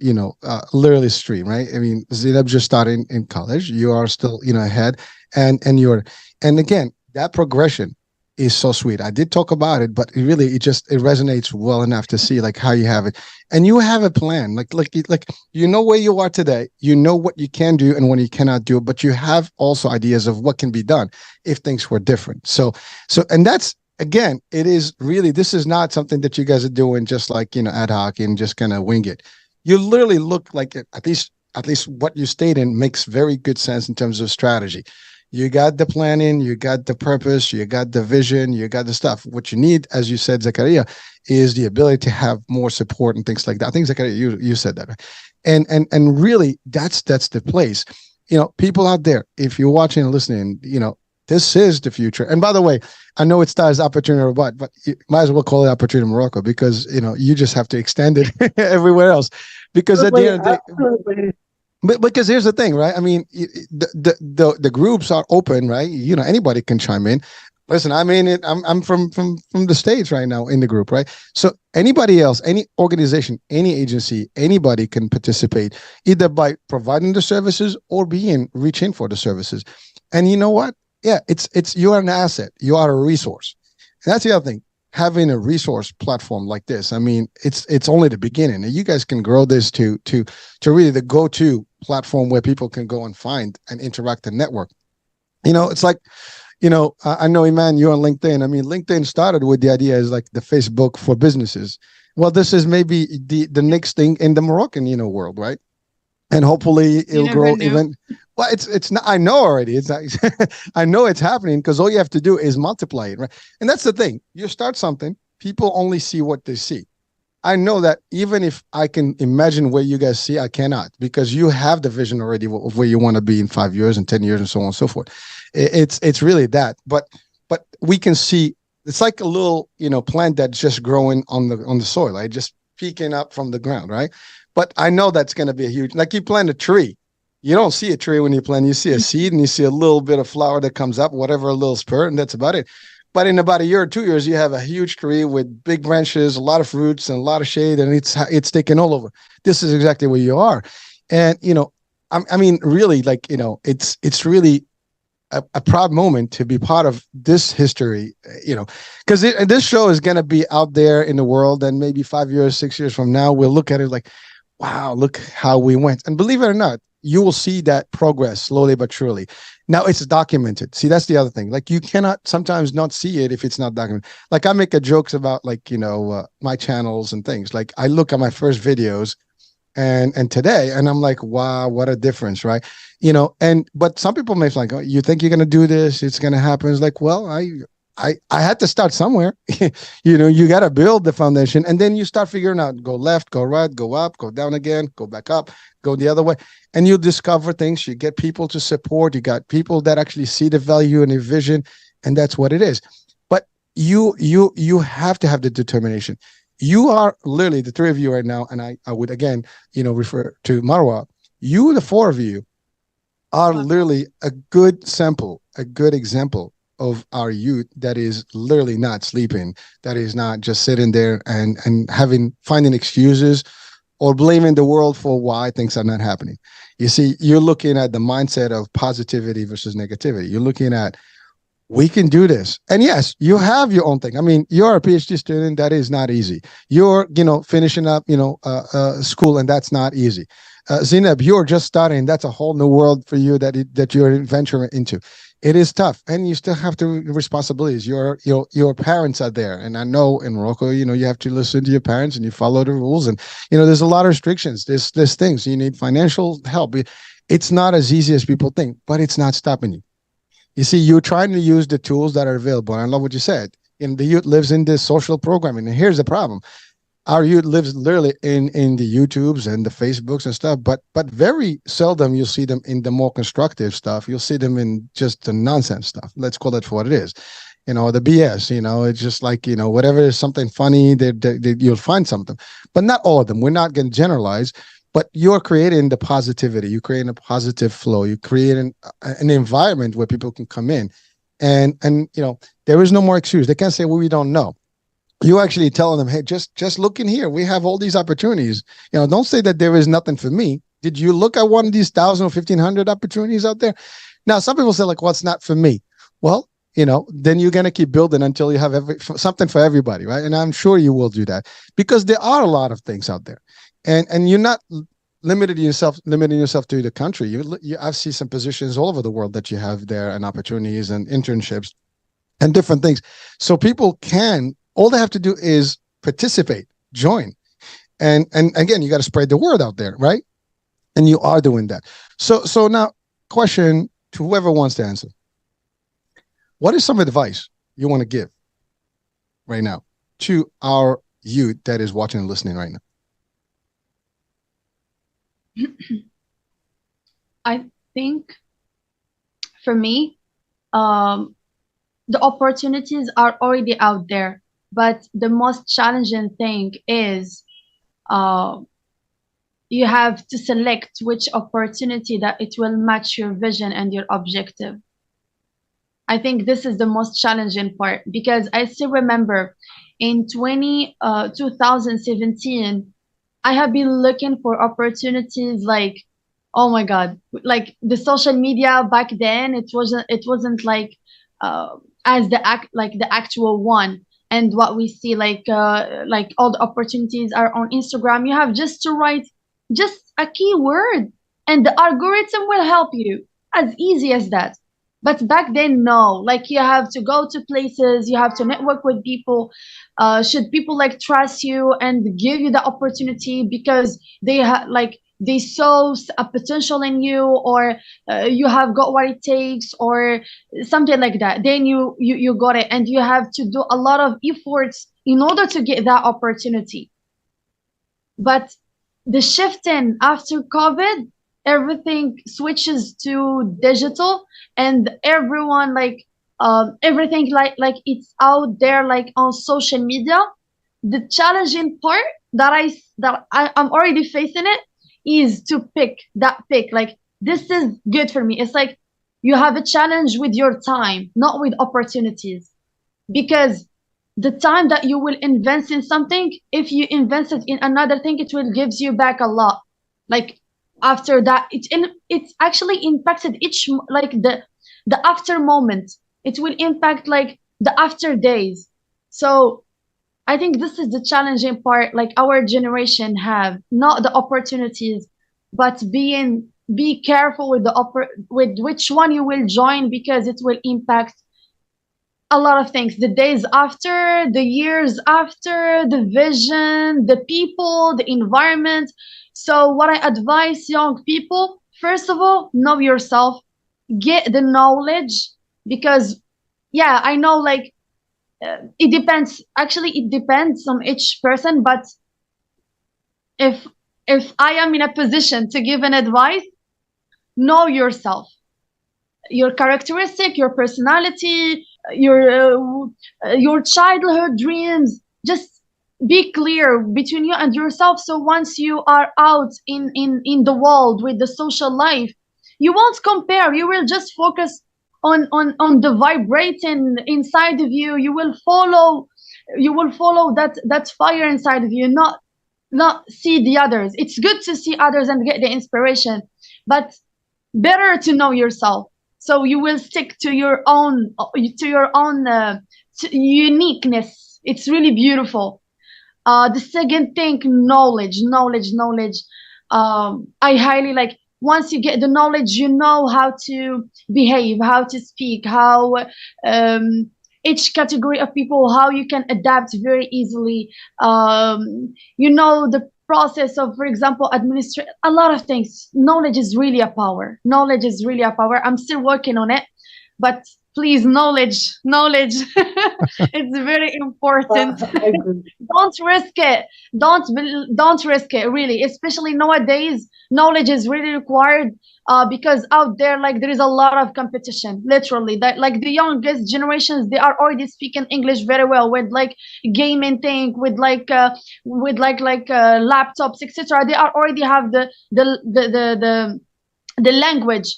literally stream, right? I mean, Zainab just started in college. You are still, ahead, and again, that progression is so sweet. I did talk about it, but it resonates well enough to see like how you have it, and you have a plan. Like you know where you are today. You know what you can do and what you cannot do, but you have also ideas of what can be done if things were different. So, and that's again, it is really, this is not something that you guys are doing just like, ad hoc and just kind of wing it. You literally look like it, at least what you state in makes very good sense in terms of strategy. You got the planning, you got the purpose, you got the vision, you got the stuff. What you need, as you said, Zakaria, is the ability to have more support and things like that. I think Zakaria, you said that, right? And really, that's the place. People out there, if you're watching and listening, this is the future. And by the way, I know it starts Opportunity Rabat, but you might as well call it Opportunity Morocco, because you just have to extend it everywhere else. Because at the end of the day, but because here's the thing, right? I mean, the groups are open, right? Anybody can chime in. Listen, I mean, I'm from the States right now in the group, right? So anybody else, any organization, any agency, anybody can participate, either by providing the services or reaching for the services. And you know what? Yeah, it's you are an asset. You are a resource. And that's the other thing. Having a resource platform like this, I mean, it's only the beginning. And you guys can grow this to really the go-to platform where people can go and find and interact and network. It's like, I know, Iman, you're on LinkedIn. I mean, LinkedIn started with the idea as like the Facebook for businesses. Well, this is maybe the next thing in the Moroccan, world, right? And hopefully it'll grow even. Well, it's not. I know already. It's not, I know it's happening, because all you have to do is multiply it, right? And that's the thing. You start something, people only see what they see. I know that even if I can imagine where you guys see, I cannot, because you have the vision already of where you want to be in 5 years and 10 years and so on and so forth. It's really that. But we can see it's like a little plant that's just growing on the soil, right? Just peeking up from the ground, right? But I know that's going to be a huge, like you plant a tree. You don't see a tree when you plant. You see a seed and you see a little bit of flower that comes up, whatever, a little spurt, and that's about it. But in about a year or 2 years, you have a huge tree with big branches, a lot of fruits, and a lot of shade, and it's taken all over. This is exactly where you are. And, I mean, really, like, it's really a proud moment to be part of this history, because this show is going to be out there in the world, and maybe 5 years, 6 years from now, we'll look at it like, wow, look how we went. And believe it or not, you will see that progress slowly but surely. Now it's documented. See, that's the other thing. Like, you cannot sometimes not see it if it's not documented. Like, I make jokes about like, my channels and things. Like, I look at my first videos and today, and I'm like, wow, what a difference, right? But some people may think, oh, you think you're going to do this, it's going to happen. It's like, well, I had to start somewhere. You got to build the foundation, and then you start figuring out, go left, go right, go up, go down again, go back up, go the other way. And you discover things. You get people to support. You got people that actually see the value and the vision, and that's what it is. But you have to have the determination. You are literally, the three of you right now, and I would again, refer to Marwa. You, the four of you, are literally a good sample, a good example of our youth that is literally not sleeping, that is not just sitting there and finding excuses or blaming the world for why things are not happening. You see, you're looking at the mindset of positivity versus negativity. You're looking at, we can do this. And yes, you have your own thing. I mean, you're a PhD student. That is not easy. You're, finishing up, school, and that's not easy. Zainab, you're just starting. That's a whole new world for you that you're venturing into. It is tough, and you still have the responsibilities. Your parents are there, and I know in Morocco, you have to listen to your parents and you follow the rules. And there's a lot of restrictions. There's things you need financial help. It's not as easy as people think, but it's not stopping you. You see, you're trying to use the tools that are available. And I love what you said. The youth lives in this social programming, and here's the problem. Our youth lives literally in the YouTubes and the Facebooks and stuff, but very seldom you'll see them in the more constructive stuff. You'll see them in just the nonsense stuff. Let's call it for what it is. The BS, it's just like, whatever is something funny, you'll find something. But not all of them. We're not going to generalize, but you're creating the positivity. You're creating a positive flow. You're creating an environment where people can come in. And there is no more excuse. They can't say, well, we don't know. You actually telling them, hey, just look in here. We have all these opportunities. Don't say that there is nothing for me. Did you look at one of these 1,000 or 1,500 opportunities out there? Now, some people say like, well, it's not for me. Well, then you're going to keep building until you have something for everybody, right? And I'm sure you will do that, because there are a lot of things out there, and you're not limiting yourself to the country. I've seen some positions all over the world that you have there, and opportunities and internships and different things. So people all they have to do is participate, join. And again, you got to spread the word out there, right? And you are doing that. So now, question to whoever wants to answer. What is some advice you want to give right now to our youth that is watching and listening right now? I think for me, the opportunities are already out there, but the most challenging thing is you have to select which opportunity that it will match your vision and your objective. I think this is the most challenging part, because I still remember in 2017, I have been looking for opportunities like, oh my God, like the social media back then, it wasn't like as the actual one. And what we see, like all the opportunities are on Instagram. You have just to write just a keyword and the algorithm will help you, as easy as that. But back then, no, like you have to go to places, you have to network with people. Should people like trust you and give you the opportunity because they saw a potential in you, or you have got what it takes, or something like that, then you got it, and you have to do a lot of efforts in order to get that opportunity. But the shifting after COVID, everything switches to digital, and everyone everything like it's out there, like on social media. The challenging part that I'm already facing it is to pick. Like, this is good for me. It's like you have a challenge with your time, not with opportunities, because the time that you will invest in something, if you invest it in another thing, it will gives you back a lot. Like after that, it's actually impacted the after moment. It will impact like the after days. So I think this is the challenging part, like our generation have, not the opportunities, but be careful with with which one you will join, because it will impact a lot of things, the days after, the years after, the vision, the people, the environment. So what I advise young people, first of all, know yourself, get the knowledge, because yeah, I know like it depends on each person, but if I am in a position to give an advice, know yourself, your characteristic, your personality, your childhood dreams. Just be clear between you and yourself, so once you are out in the world with the social life, you won't compare. You will just focus on the vibrating inside of you. You will follow that fire inside of you, not see the others. It's good to see others and get the inspiration, but better to know yourself, so you will stick to your own uniqueness. It's really beautiful. The second thing, knowledge. I highly like, once you get the knowledge, you know how to behave, how to speak, how each category of people, how you can adapt very easily. The process of, for example, administrate a lot of things. Knowledge is really a power. I'm still working on it, but please, knowledge. It's very important. Don't risk it. Don't risk it, really. Especially nowadays, knowledge is really required, because out there, like, there is a lot of competition. Literally, that like the youngest generations, they are already speaking English very well, with like gaming thing, with laptops, etc. They are already have the language,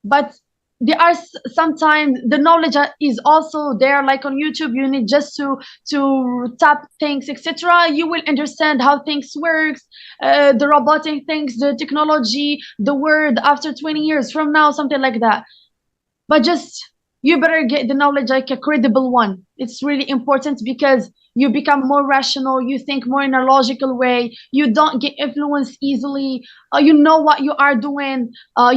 but there are sometimes the knowledge is also there, like on YouTube. You need just to tap things, etc. You will understand how things works, the robotic things, the technology, the word after 20 years from now, something like that. But just you better get the knowledge like a credible one. It's really important because you become more rational, you think more in a logical way, you don't get influenced easily, you know what you are doing,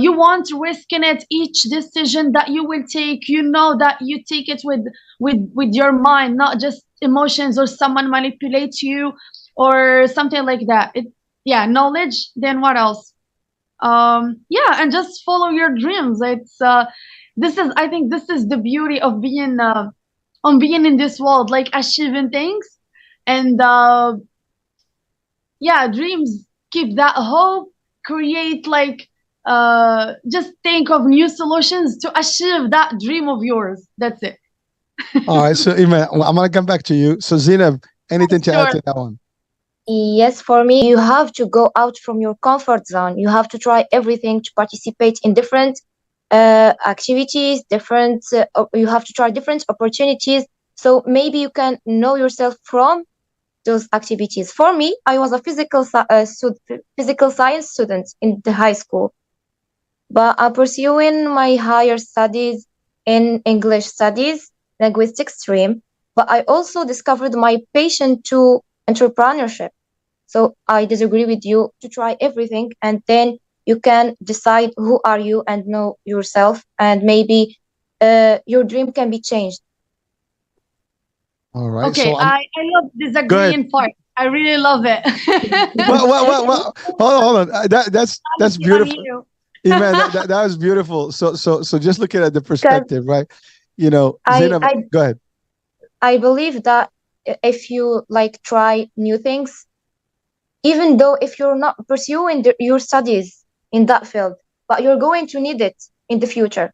you want to risk in it. Each decision that you will take, you know that you take it with your mind, not just emotions or someone manipulates you or something like that. Yeah, knowledge. Then what else? Yeah, and just follow your dreams. I think this is the beauty of being on being in this world, like achieving things. And yeah, dreams keep that hope, create like just think of new solutions to achieve that dream of yours. That's it. All right. So, Iman, I'm going to come back to you. So, Zainab, anything to add Sure. to that one? Yes, for me, you have to go out from your comfort zone. You have to try everything to participate in different activities, you have to try different opportunities. So maybe you can know yourself from those activities. For me, I was a physical science student in the high school, but I'm pursuing my higher studies in English studies, linguistic stream. But I also discovered my passion to entrepreneurship. So I disagree with you to try everything, and then you can decide who are you and know yourself, and maybe your dream can be changed. All right. Okay, So I love disagreeing part. I really love it. well. Hold on. That's beautiful. Iman, that was beautiful. So just looking at the perspective, right? You know, Zainab, go ahead. I believe that if you like try new things, even though if you're not pursuing your studies in that field, but you're going to need it in the future.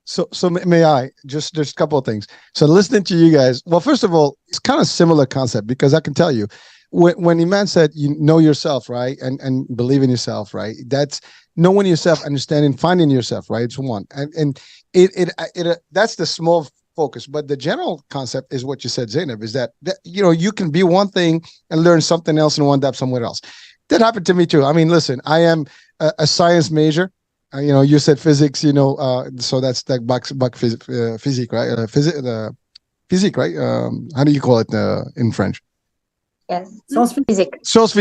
So may I just a couple of things. So listening to you guys, well, first of all, it's kind of similar concept because I can tell you when Iman said you know yourself, right, and believe in yourself, right, that's knowing yourself, understanding, finding yourself, right. It's one, and it that's the small focus, but the general concept is what you said, Zainab, is that you know you can be one thing and learn something else and wind up somewhere else. That happened to me too. I mean, listen, I am a science major. You know, you said physics. You know, so that's like physique, right? Physique, right? How do you call it in French? Yes, science physique. Science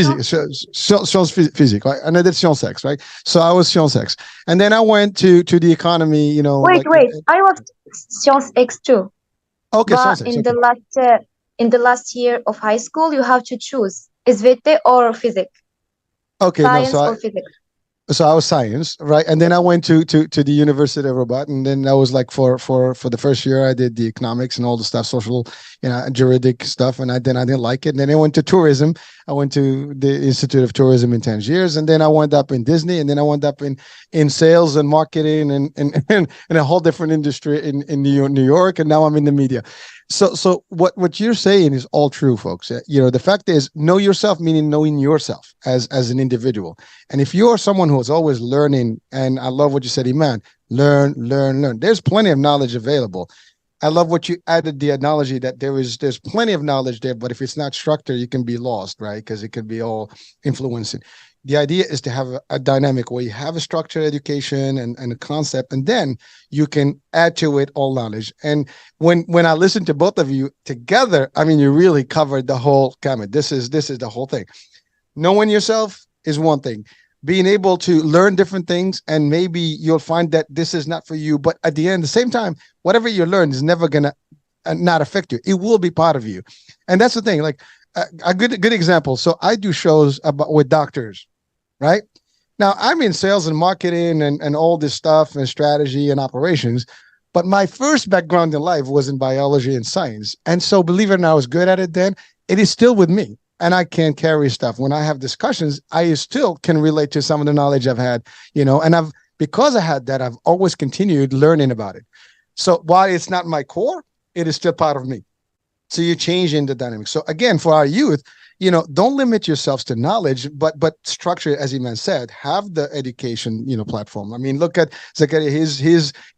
physique, right? And I did science X, right? So I was science X, and then I went to the economy. You know, wait, I was science X too. Okay, but in the last year of high school, you have to choose SVT or physics. Okay, science or physics. So I was science, right? And then I went to the University of Rabat, and then I was like for the first year I did the economics and all the stuff, social, you know, juridic stuff, and I didn't like it. And then I went to tourism. I went to the Institute of Tourism in Tangiers, and then I wound up in Disney, and then I wound up in sales and marketing and a whole different industry in New York, and now I'm in the media. So what you're saying is all true, folks. You know, the fact is, know yourself, meaning knowing yourself as an individual. And if you're someone who is always learning, and I love what you said, Iman, learn. There's plenty of knowledge available. I love what you added, the analogy that there's plenty of knowledge there, but if it's not structured, you can be lost, right? Because it could be all influencing. The idea is to have a dynamic where you have a structured education and a concept, and then you can add to it all knowledge. And when I listen to both of you together, I mean, you really covered the whole gamut. This is the whole thing. Knowing yourself is one thing. Being able to learn different things, and maybe you'll find that this is not for you. But at the end, the same time, whatever you learn is never gonna not affect you. It will be part of you, and that's the thing. Like a good example. So I do shows with doctors. Right now, I'm in sales and marketing and all this stuff and strategy and operations. But my first background in life was in biology and science. And so, believe it or not, I was good at it then. It is still with me. And I can carry stuff. When I have discussions, I still can relate to some of the knowledge I've had, you know, and because I had that, I've always continued learning about it. So while it's not my core, it is still part of me. So you're changing the dynamics. So again, for our youth, you know, don't limit yourselves to knowledge, but structure, as Iman said, have the education, you know, platform. I mean, look at Zakaria.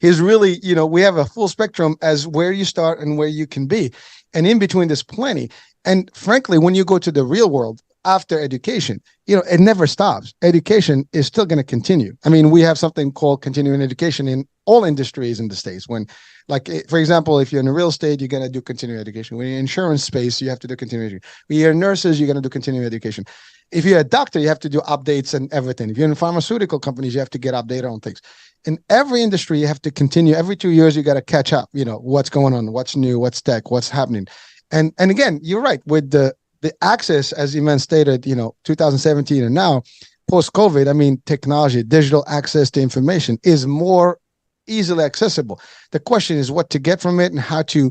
He's really, you know, we have a full spectrum as where you start and where you can be. And in between, there's plenty. And frankly, when you go to the real world, after education, it never stops. Education is still going to continue. I mean, we have something called continuing education in all industries in the States. When, like, for example, if you're in real estate, you're going to do continuing education. When you're in insurance space, you have to do continuing education. When you're nurses, you're going to do continuing education. If you're a doctor, you have to do updates and everything. If you're in pharmaceutical companies, you have to get updated on things. In every industry, you have to continue. Every 2 years, you got to catch up. What's going on, what's new, what's tech, what's happening. And again, you're right with the access, as Iman stated, 2017 and now, post-COVID, I mean, technology, digital access to information is more easily accessible. The question is what to get from it and how to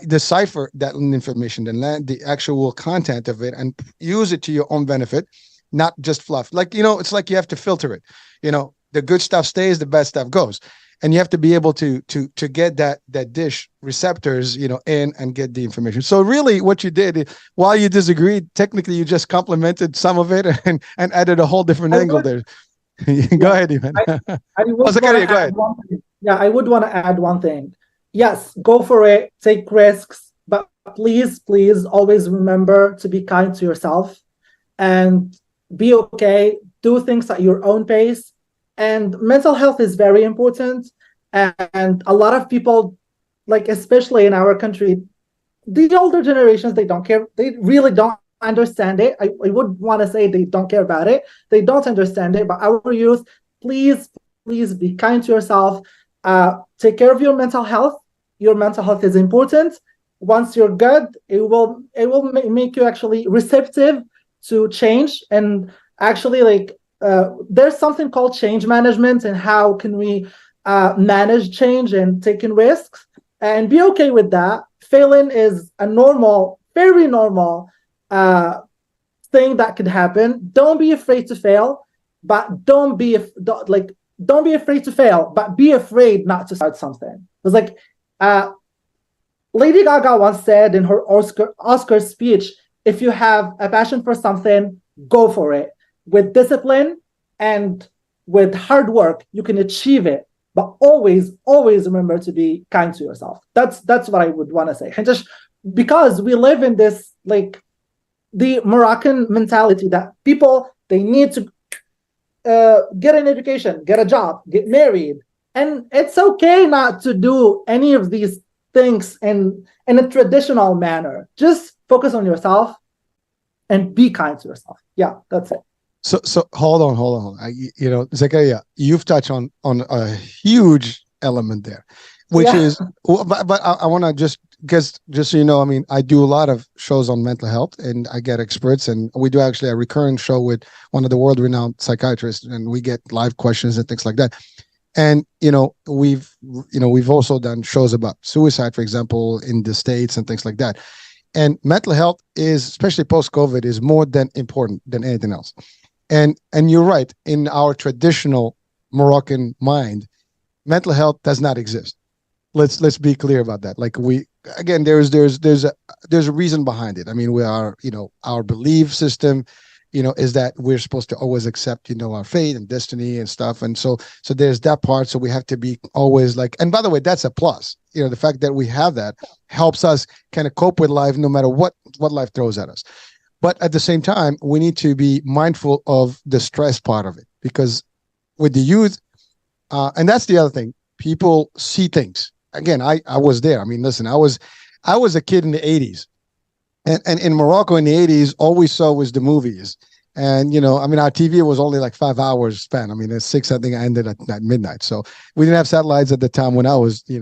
decipher that information, the actual content of it, and use it to your own benefit, not just fluff. Like, it's like you have to filter it. The good stuff stays, the bad stuff goes. And you have to be able to get that dish receptors, in and get the information. So really what you did, while you disagreed, technically you just complemented some of it and added a whole different angle there. Go ahead, Iman. I would Zakaria, go ahead. I would want to add one thing. Yes, go for it, take risks, but please always remember to be kind to yourself and be okay. Do things at your own pace. And mental health is very important. And a lot of people, like especially in our country, the older generations, they don't care. They really don't understand it. I would want to say they don't care about it. They don't understand it. But our youth, please be kind to yourself. Take care of your mental health. Your mental health is important. Once you're good, it will make you actually receptive to change. And actually, there's something called change management, and how can we manage change and taking risks and be okay with that. Failing is a normal, very normal thing that could happen. Don't be afraid to fail, but don't be afraid to fail, but be afraid not to start something. It's like Lady Gaga once said in her Oscar speech, if you have a passion for something, go for it. With discipline and with hard work, you can achieve it. But always remember to be kind to yourself. That's what I would want to say. And just because we live in this, like, the Moroccan mentality that people, they need to get an education, get a job, get married. And it's okay not to do any of these things in a traditional manner. Just focus on yourself and be kind to yourself. Yeah, that's it. So hold on. Zakaria, you've touched on a huge element there, which is, but I want to just so you know, I mean, I do a lot of shows on mental health, and I get experts, and we do actually a recurring show with one of the world-renowned psychiatrists, and we get live questions and things like that. And we've also done shows about suicide, for example, in the States and things like that. And mental health is, especially post-COVID, is more than important than anything else. And you're right, in our traditional Moroccan mind, mental health does not exist. Let's be clear about that. Like, there's a reason behind it. I mean, we are, our belief system, is that we're supposed to always accept, our fate and destiny and stuff. And so there's that part. So we have to be always like, and by the way, that's a plus. The fact that we have that helps us kind of cope with life, no matter what life throws at us. But at the same time, we need to be mindful of the stress part of it, because with the youth, and that's the other thing, people see things. Again, I was there. I mean, listen, I was a kid in the 80s. And in Morocco in the 80s, all we saw was the movies. And, our TV was only like 5 hours span. I mean, at 6, I think I ended at midnight. So we didn't have satellites at the time when I was, 10,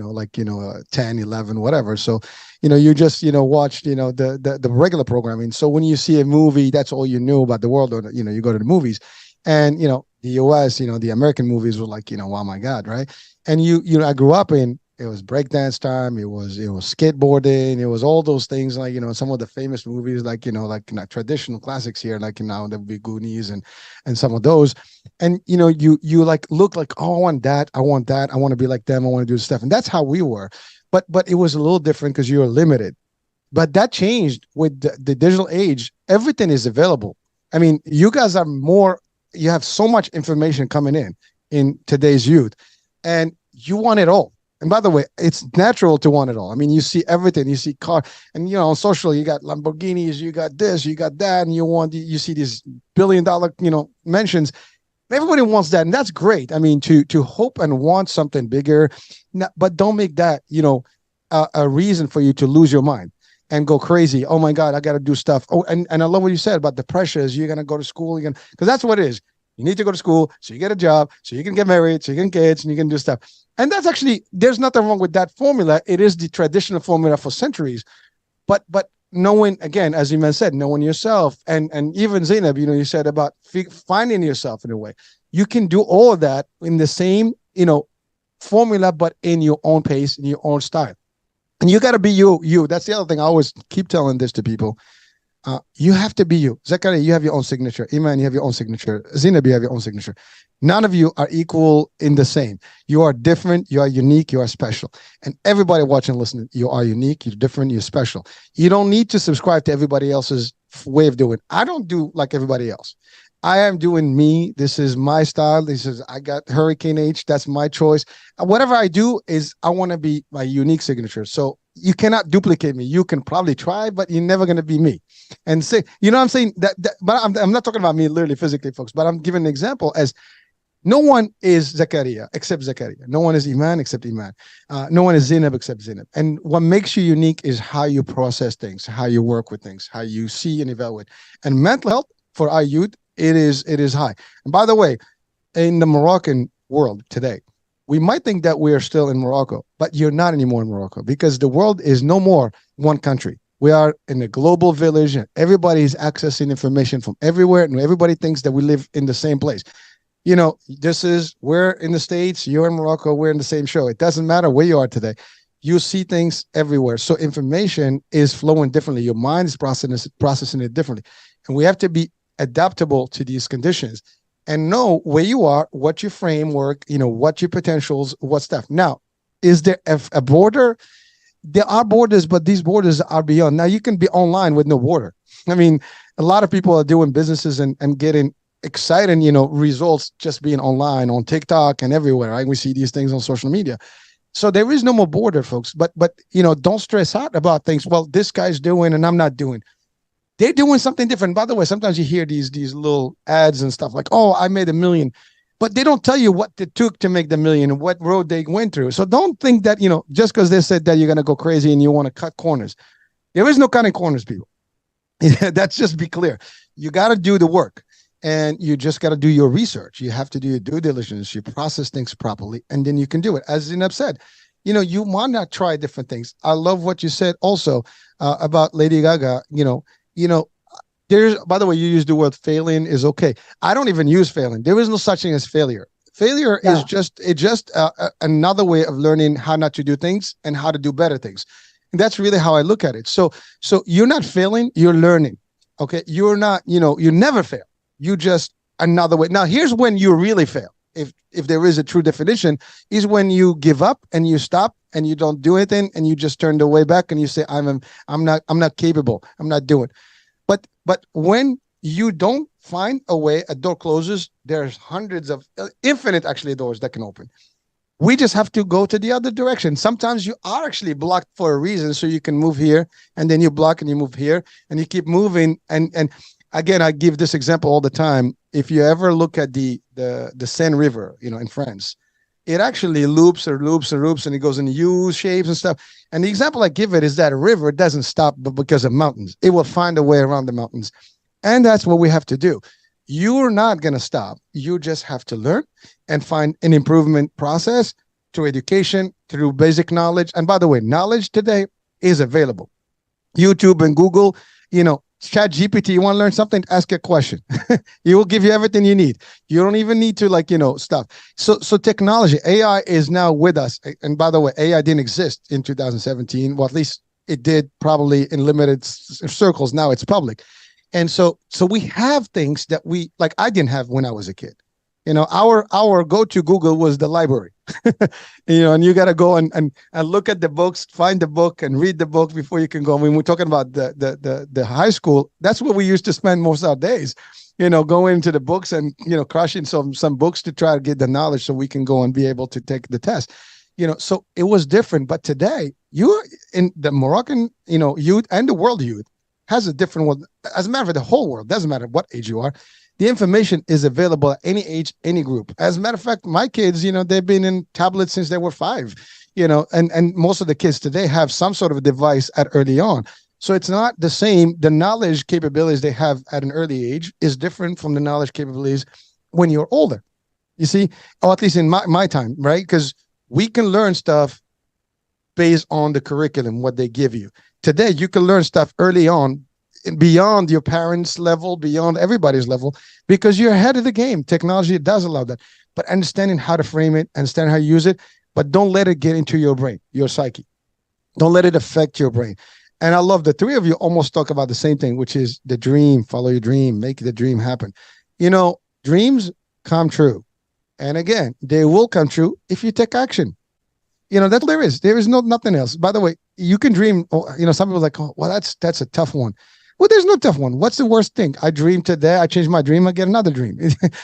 11, whatever. So, you just, watched, the regular programming. So when you see a movie, that's all you knew about the world, or, you go to the movies. And, the US, the American movies were like, oh my God, right? And I grew up in, it was breakdance time. It was skateboarding. It was all those things, like, some of the famous movies, like, traditional classics here, like, the Big Goonies and some of those. And, you like look like, oh, I want that. I want to be like them. I want to do stuff. And that's how we were. But it was a little different because you were limited. But that changed with the digital age. Everything is available. I mean, you guys are you have so much information coming in today's youth, and you want it all. And by the way, it's natural to want it all. I mean, you see everything. You see car, and on social, you got Lamborghinis, you got this, you got that, and you see these $1 billion, mentions. Everybody wants that, and that's great. I mean, to hope and want something bigger, but don't make that, a reason for you to lose your mind and go crazy. Oh my God, I got to do stuff. Oh, and I love what you said about the pressures. You're gonna go to school, because that's what it is. You need to go to school so you get a job, so you can get married, so you can get kids, and you can do stuff. And that's actually, there's nothing wrong with that formula. It is the traditional formula for centuries. But knowing, again, as Iman said, knowing yourself, and even Zainab, you said about finding yourself in a way. You can do all of that in the same, formula, but in your own pace, in your own style. And you got to be you. That's the other thing. I always keep telling this to people. You have to be you. Zakaria, you have your own signature. Iman, you have your own signature. Zainab, you have your own signature. None of you are equal in the same. You are different. You are unique. You are special. And everybody watching and listening, you are unique. You're different. You're special. You don't need to subscribe to everybody else's way of doing. I don't do like everybody else. I am doing me. This is my style. I got Hurricane H. That's my choice. And whatever I do is I want to be my unique signature. So you cannot duplicate me. You can probably try, but you're never going to be me. And say, what I'm saying? But I'm not talking about me literally physically, folks, but I'm giving an example as no one is Zakaria except Zakaria. No one is Iman except Iman. No one is Zainab except Zainab. And what makes you unique is how you process things, how you work with things, how you see and evaluate. And mental health for our youth, it is high. And by the way, in the Moroccan world today, we might think that we are still in Morocco, but you're not anymore in Morocco, because the world is no more one country. We are in a global village, and everybody is accessing information from everywhere, and everybody thinks that we live in the same place. We're in the States, you're in Morocco, we're in the same show. It doesn't matter where you are today. You see things everywhere. So information is flowing differently. Your mind is processing it differently. And we have to be adaptable to these conditions and know where you are, what your framework, what your potentials, what stuff. Now, is there a border? There are borders, but these borders are beyond. Now, you can be online with no border. I mean, a lot of people are doing businesses and getting exciting, results just being online on TikTok and everywhere, right? We see these things on social media. So there is no more border, folks. But don't stress out about things. Well, this guy's doing and I'm not doing. They're doing something different. By the way, sometimes you hear these little ads and stuff like, oh, I made $1 million. But they don't tell you what it took to make the $1 million and what road they went through. So don't think that, just because they said that you're going to go crazy and you want to cut corners. There is no cutting corners, people. That's just be clear. You got to do the work, and you just got to do your research. You have to do your due diligence. You process things properly, and then you can do it. As Zainab said, you might not try different things. I love what you said also about Lady Gaga. There's, by the way, you use the word failing is okay. I don't even use failing. There is no such thing as failure. Failure is just another way of learning how not to do things and how to do better things. And that's really how I look at it. So you're not failing, you're learning. Okay. You're not, you never fail. You just another way. Now, here's when you really fail. If there is a true definition, is when you give up and you stop and you don't do anything and you just turn the way back and you say, I'm not capable. I'm not doing. But when you don't find a way, a door closes, there's hundreds of infinite actually doors that can open. We just have to go to the other direction. Sometimes you are actually blocked for a reason, so you can move here and then you block and you move here and you keep moving. And again, I give this example all the time. If you ever look at the Seine River, in France, it actually loops and loops and loops, and it goes in U shapes and stuff. And the example I give it is that a river doesn't stop because of mountains. It will find a way around the mountains. And that's what we have to do. You're not going to stop. You just have to learn and find an improvement process through education, through basic knowledge. And by the way, knowledge today is available. YouTube and Google, Chat GPT, you want to learn something, ask a question. It will give you everything you need. You don't even need to stuff. So technology, AI is now with us. And by the way, AI didn't exist in 2017. Well, at least it did probably in limited circles. Now it's public. And so we have things that I didn't have when I was a kid. Our go-to Google was the library. And you got to go and look at the books, find the book and read the book before you can go. I mean, we're talking about the high school. That's where we used to spend most of our days, going into the books and, crushing some books to try to get the knowledge so we can go and be able to take the test. So it was different. But today, you in the Moroccan, youth and the world youth has a different one. As a matter of fact, the whole world, doesn't matter what age you are, the information is available at any age, any group. As a matter of fact, my kids, they've been in tablets since they were 5, and most of the kids today have some sort of a device at early on. So it's not the same. The knowledge capabilities they have at an early age is different from the knowledge capabilities when you're older. You see, or at least in my time, right? Because we can learn stuff based on the curriculum, what they give you. Today, you can learn stuff early on, beyond your parents' level, beyond everybody's level, because you're ahead of the game. Technology does allow that. But understanding how to frame it, understand how to use it, but don't let it get into your brain, your psyche. Don't let it affect your brain. And I love the three of you almost talk about the same thing, which is the dream, follow your dream, make the dream happen. Dreams come true. And again, they will come true if you take action. That's all there is. There is nothing else. By the way, you can dream. Some people are like, oh, well, that's a tough one. Well, there's no tough one. What's the worst thing? I dream today. I change my dream. I get another dream.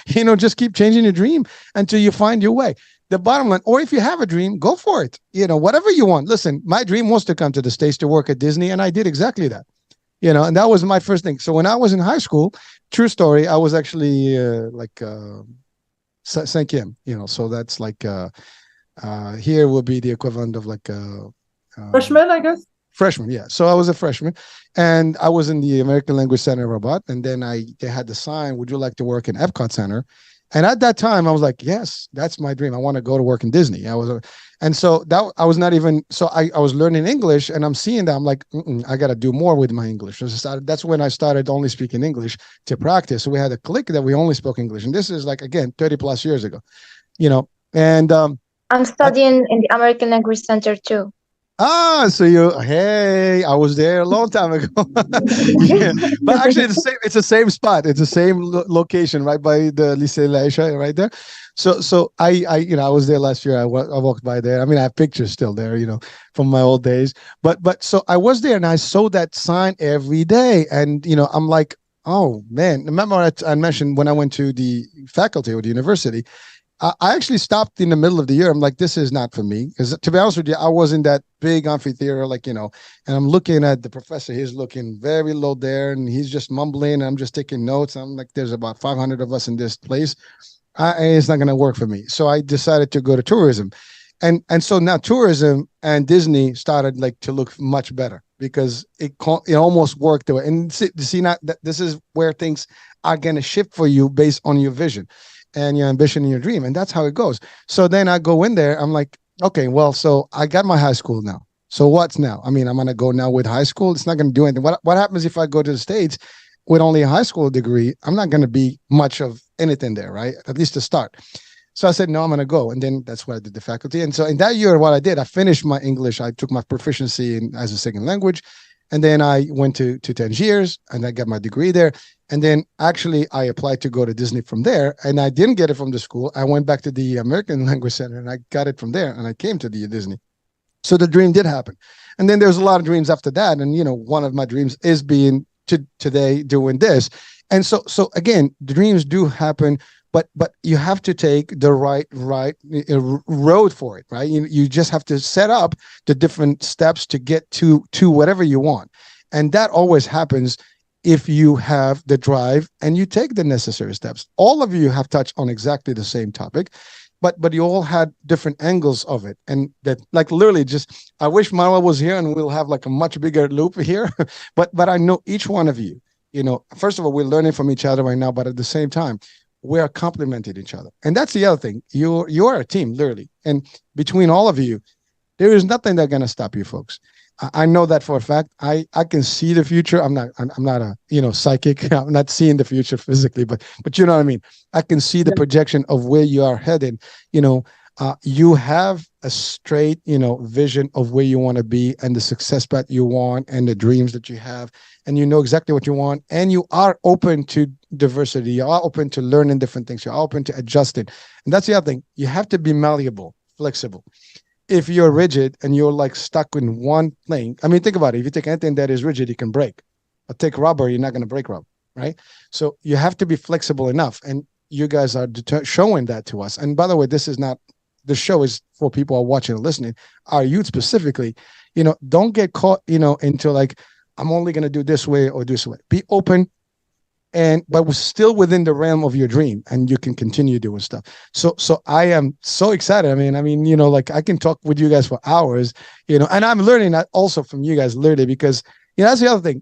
Just keep changing your dream until you find your way. The bottom line, or if you have a dream, go for it. Whatever you want. Listen, my dream was to come to the States to work at Disney, and I did exactly that. And that was my first thing. So when I was in high school, true story, I was actually cinquième, so that's like here will be the equivalent of like freshman, I guess. Freshman, yeah. So I was a freshman, and I was in the American Language Center Rabat, and then they had the sign, "Would you like to work in Epcot Center?" And at that time, I was like, "Yes, that's my dream. I want to go to work in Disney." And so that I was not even. So I was learning English, and I'm seeing that I'm like, I got to do more with my English. So that's when I started only speaking English to practice. So we had a clique that we only spoke English, and this is like again 30 plus years ago, And I'm studying in the American Language Center too. So hey, I was there a long time ago. Yeah. But actually, it's the same spot. It's the same location, right by the Lycée Laïcha, right there. So I was there last year. I walked by there. I mean, I have pictures still there, from my old days. But so I was there and I saw that sign every day, and I'm like, oh man. Remember I mentioned when I went to the faculty or the university. I actually stopped in the middle of the year. I'm like, this is not for me. Because to be honest with you, I was in that big amphitheater, and I'm looking at the professor. He's looking very low there, and he's just mumbling. And I'm just taking notes. I'm like, there's about 500 of us in this place. It's not going to work for me. So I decided to go to tourism. And so now tourism and Disney started like to look much better because it almost worked away. And see now that this is where things are going to shift for you based on your vision and your ambition and your dream. And that's how it goes. So then I go in there, I'm like, okay, well, so I got my high school now. So what's now? I mean, I'm going to go now with high school. It's not going to do anything. What happens if I go to the States with only a high school degree? I'm not going to be much of anything there, right? At least to start. So I said, no, I'm going to go. And then that's what I did the faculty. And so in that year, what I did, I finished my English. I took my proficiency as a second language. And then I went to Tangiers and I got my degree there. And then actually I applied to go to Disney from there. And I didn't get it from the school. I went back to the American Language Center and I got it from there. And I came to the Disney. So the dream did happen. And then there's a lot of dreams after that. And, one of my dreams is being today doing this. And so again, the dreams do happen, but you have to take the right road for it, right? You just have to set up the different steps to get to whatever you want. And that always happens if you have the drive and you take the necessary steps. All of you have touched on exactly the same topic, but you all had different angles of it. And that, like, literally just, I wish Marwa was here and we'll have like a much bigger loop here. but I know each one of you, first of all, we're learning from each other right now, but at the same time, we are complementing each other. And that's the other thing. You're a team, literally. And between all of you, there is nothing that's going to stop you folks. I know that for a fact. I can see the future. I'm not a psychic. I'm not seeing the future physically, but you know what I mean? I can see the projection of where you are headed. You have a straight, vision of where you want to be and the success path you want and the dreams that you have, and you know exactly what you want, and you are open to diversity. You are open to learning different things. You're open to adjusting. And that's the other thing. You have to be malleable, flexible. If you're rigid and you're like stuck in one thing, I mean, think about it. If you take anything that is rigid, it can break. But take rubber, you're not going to break rubber, right? So you have to be flexible enough. And you guys are showing that to us. And by the way, this is not the show is for people who are watching and listening, our youth specifically, don't get caught, into like, I'm only going to do this way or this way. Be open, but we're still within the realm of your dream, and you can continue doing stuff. So I am so excited. I mean, like I can talk with you guys for hours, and I'm learning that also from you guys, literally, because that's the other thing.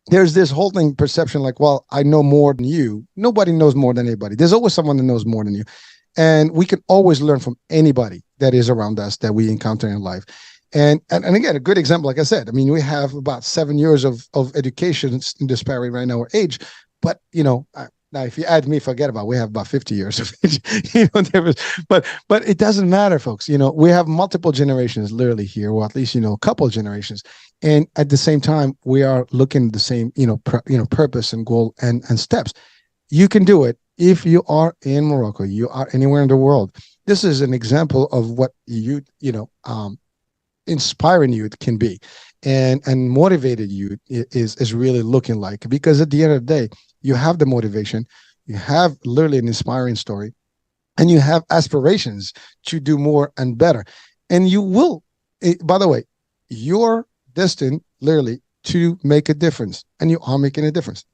There's this whole thing, perception, like, well, I know more than you. Nobody knows more than anybody. There's always someone that knows more than you. And we can always learn from anybody that is around us that we encounter in life. And again, a good example, like I said, I mean, we have about 7 years of education disparity right now, our age. But, now if you add me, forget about it. We have about 50 years of age. But it doesn't matter, folks. We have multiple generations literally here, or at least, a couple of generations. And at the same time, we are looking at the same, purpose and goal and steps. You can do it if you are in Morocco, you are anywhere in the world. This is an example of what inspiring youth can be, and motivated youth is really looking like. Because at the end of the day, you have the motivation, you have literally an inspiring story, and you have aspirations to do more and better. And you will, by the way, you're destined literally to make a difference, and you are making a difference,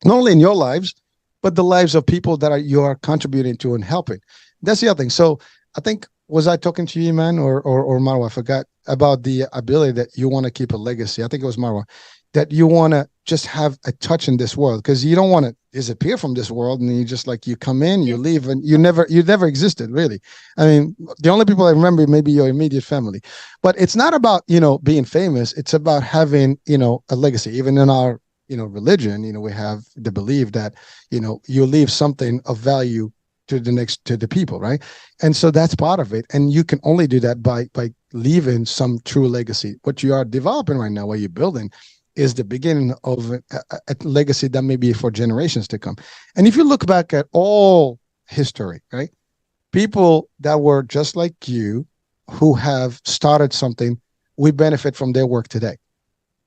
not only in your lives, but the lives of people that you are contributing to and helping. That's the other thing. So I think, was I talking to you, man, or Marwa? I forgot about the ability that you want to keep a legacy. I think it was Marwa, that you want to just have a touch in this world, because you don't want to disappear from this world, and you just like, you come in, you leave, and you never existed, really. I mean, the only people I remember maybe your immediate family. But it's not about, being famous. It's about having, a legacy. Even in our, religion, we have the belief that, you leave something of value to the people, right? And so that's part of it. And you can only do that by leaving some true legacy. What you are developing right now, what you're building, is the beginning of a legacy that may be for generations to come. And if you look back at all history, right, people that were just like you, who have started something, we benefit from their work today.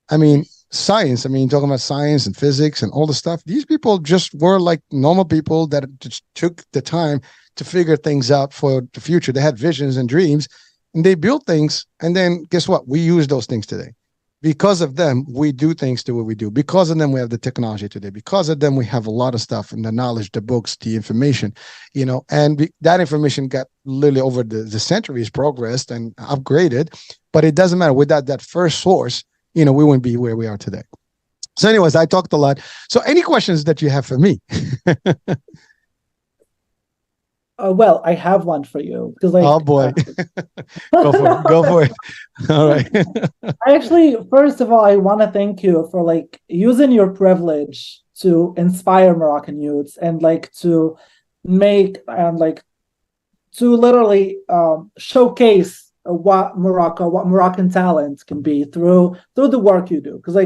I mean, science, talking about science and physics and all the stuff, these people just were like normal people that just took the time to figure things out for the future. They had visions and dreams, and they built things. And then guess what? We use those things today. Because of them, we do things the way we do. Because of them, we have the technology today. Because of them, we have a lot of stuff, and the knowledge, the books, the information, and that information got literally over the centuries progressed and upgraded. But it doesn't matter. Without that first source, we wouldn't be where we are today. So anyways, I talked a lot. So any questions that you have for me? Well, I have one for you. Oh boy. Go for it. All right. I actually, first of all, I want to thank you for using your privilege to inspire Moroccan youths, and to make and to literally showcase what Moroccan talent can be through the work you do. Because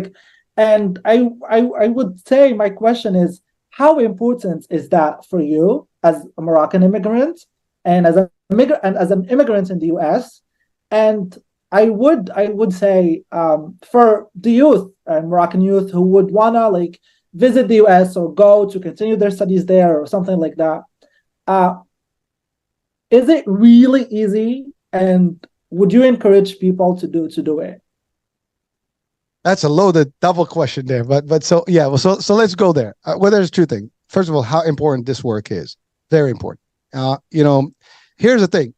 and I would say, my question is, how important is that for you as a Moroccan immigrant, and as an immigrant in the US? And I would say, for the youth and Moroccan youth who would wanna visit the US or go to continue their studies there or something like that, is it really easy? And would you encourage people to do it? That's a loaded double question there, but so yeah. Well, so let's go there. Well, there's two things. First of all, how important this work is. Very important. Here's the thing.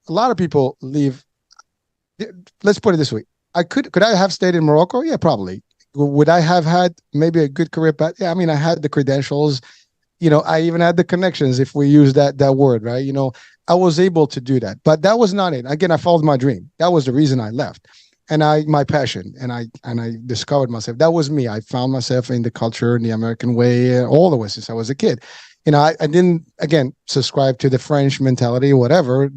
A lot of people leave. Let's put it this way. Could I have stayed in Morocco? Yeah, probably. Would I have had maybe a good career path? Yeah, I had the credentials. I even had the connections, if we use that word, right? I was able to do that, but that was not it. Again, I followed my dream. That was the reason I left. And my passion, and I discovered myself. That was me. I found myself in the culture, in the American way, all the way since I was a kid. I didn't, again, subscribe to the French mentality or whatever.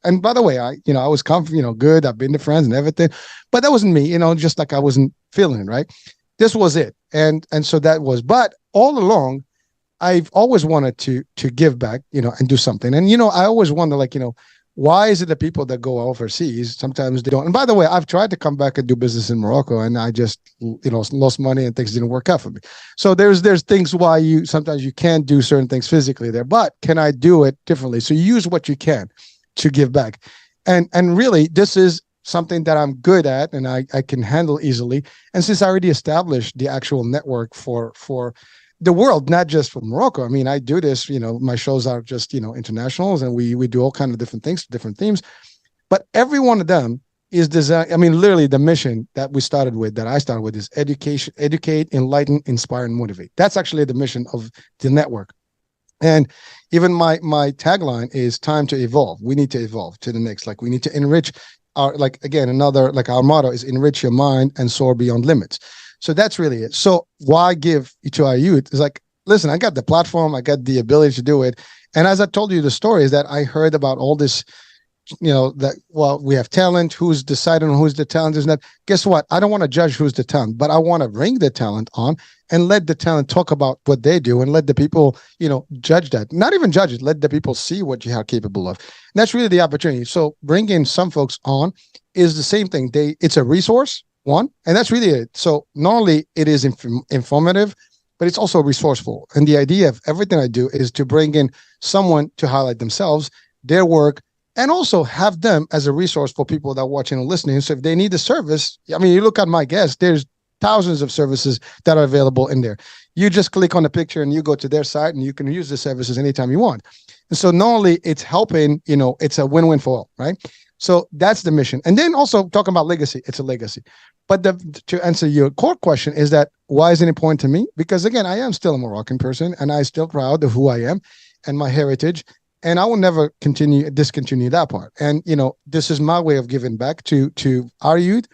And by the way, I was comfortable, good. I've been to France and everything, but that wasn't me. Just like I wasn't feeling it, right? This was it, and so that was. But all along, I've always wanted to give back, and do something. And I always wonder, why is it that people that go overseas, sometimes they don't? And by the way, I've tried to come back and do business in Morocco, and I just, lost money and things didn't work out for me. So there's things why sometimes you can't do certain things physically there, but can I do it differently? So you use what you can. to give back. And really, this is something that I'm good at and I can handle easily. And since I already established the actual network for the world, not just for Morocco. I mean, I do this, my shows are just, internationals, and we do all kinds of different things, different themes. But every one of them is designed. I mean, literally the mission that I started with is educate, enlighten, inspire, and motivate. That's actually the mission of the network. And even my tagline is time to evolve. We need to evolve to the next, like we need to enrich our, our motto is enrich your mind and soar beyond limits. So that's really it. So why give to our youth? It's like, listen, I got the platform, I got the ability to do it. And as I told you, the story is that I heard about all this, we have talent, who's deciding on who's the talent, isn't that? Guess what? I don't want to judge who's the talent, but I want to bring the talent on and let the talent talk about what they do and let the people, judge that. Not even judge it, let the people see what you are capable of. And that's really the opportunity. So bringing some folks on is the same thing. It's a resource, one, and that's really it. So not only it is informative, but it's also resourceful. And the idea of everything I do is to bring in someone to highlight themselves, their work, and also have them as a resource for people that are watching and listening. So if they need a service, I mean, you look at my guests, there's thousands of services that are available in there. You just click on the picture and you go to their site and you can use the services anytime you want. And so not only it's helping, it's a win-win for all, right? So that's the mission. And then also talking about legacy, it's a legacy. But to answer your core question is that why is it important to me? Because again, I am still a Moroccan person and I'm still proud of who I am and my heritage. And I will never discontinue that part. And, this is my way of giving back to our youth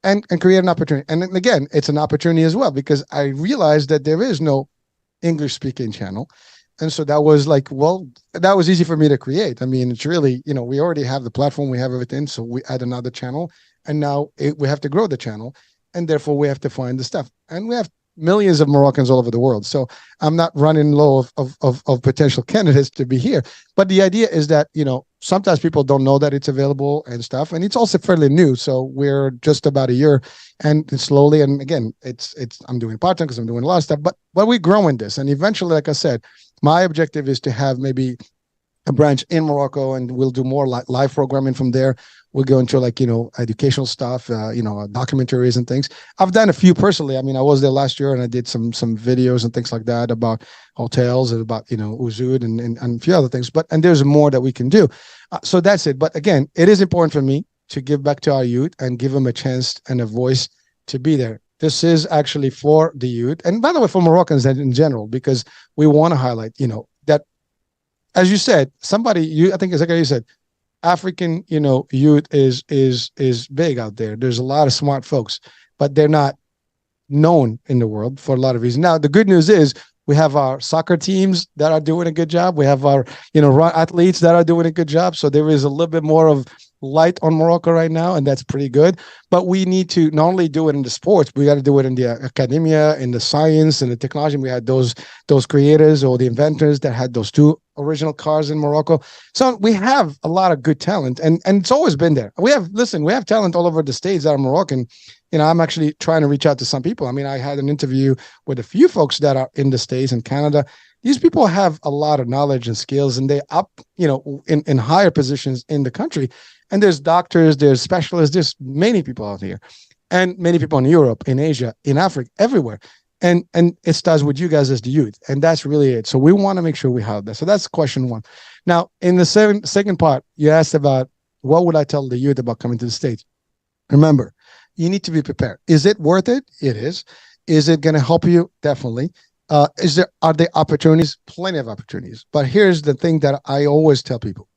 and create an opportunity. And then again, it's an opportunity as well, because I realized that there is no English speaking channel. And so that was that was easy for me to create. I mean, it's really, we already have the platform, we have everything. So we add another channel and now we have to grow the channel. And therefore we have to find the stuff. And we have millions of Moroccans all over the world. So I'm not running low of potential candidates to be here. But the idea is that, sometimes people don't know that it's available and stuff. And it's also fairly new. So we're just about a year and slowly. And again, I'm doing part-time because I'm doing a lot of stuff, but we're growing this. And eventually, like I said, my objective is to have maybe a branch in Morocco, and we'll do more live programming from there. We'll go into educational stuff, documentaries and things. I've done a few personally. I mean, I was there last year and I did some videos and things like that about hotels and about, Uzud and a few other things. And there's more that we can do. So that's it. But again, it is important for me to give back to our youth and give them a chance and a voice to be there. This is actually for the youth. And by the way, for Moroccans in general, because we want to highlight, that, as you said, I think exactly you said, African, youth is big out there. There's a lot of smart folks, but they're not known in the world for a lot of reasons. Now, the good news is we have our soccer teams that are doing a good job. We have our, athletes that are doing a good job. So there is a little bit more of light on Morocco right now, and that's pretty good. But we need to not only do it in the sports, we got to do it in the academia, in the science, and the technology. We had those creators or the inventors that had those two original cars in Morocco. So we have a lot of good talent, and it's always been there. We have talent all over the States that are Moroccan. I'm actually trying to reach out to some people. I mean, I had an interview with a few folks that are in the States and Canada. These people have a lot of knowledge and skills, and they're up, in higher positions in the country. And there's doctors, there's specialists, there's many people out here, and many people in Europe, in Asia, in Africa, everywhere. And it starts with you guys as the youth, and that's really it. So we want to make sure we have that. So that's question one. Now, in the second part, you asked about what would I tell the youth about coming to the States? Remember, you need to be prepared. Is it worth it? It is. Is it going to help you? Definitely. Are there opportunities? Plenty of opportunities. But here's the thing that I always tell people.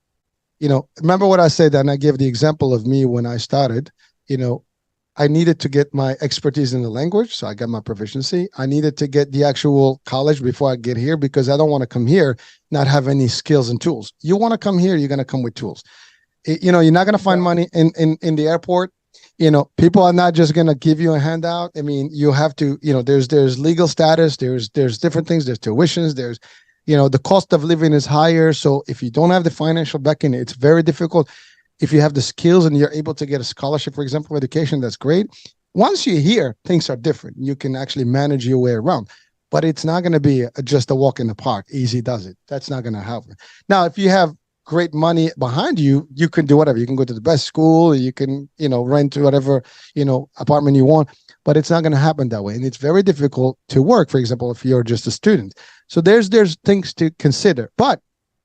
Remember what I said, and I gave the example of me when I started. I needed to get my expertise in the language, so I got my proficiency. I needed to get the actual college before I get here, because I don't want to come here not have any skills and tools. You want to come here, you're going to come with tools. You're not going to find money in the airport. People are not just going to give you a handout. I mean, you have to, there's legal status, there's different things, there's tuitions, there's, the cost of living is higher. So if you don't have the financial backing, it's very difficult. If you have the skills and you're able to get a scholarship, for example, for education, that's great. Once you're here, things are different. You can actually manage your way around, but it's not going to be just a walk in the park. Easy does it. That's not going to happen. Now, if you have great money behind you, you can do whatever. You can go to the best school, you can, rent whatever, apartment you want, but it's not going to happen that way. And it's very difficult to work, for example, if you're just a student. So there's things to consider. But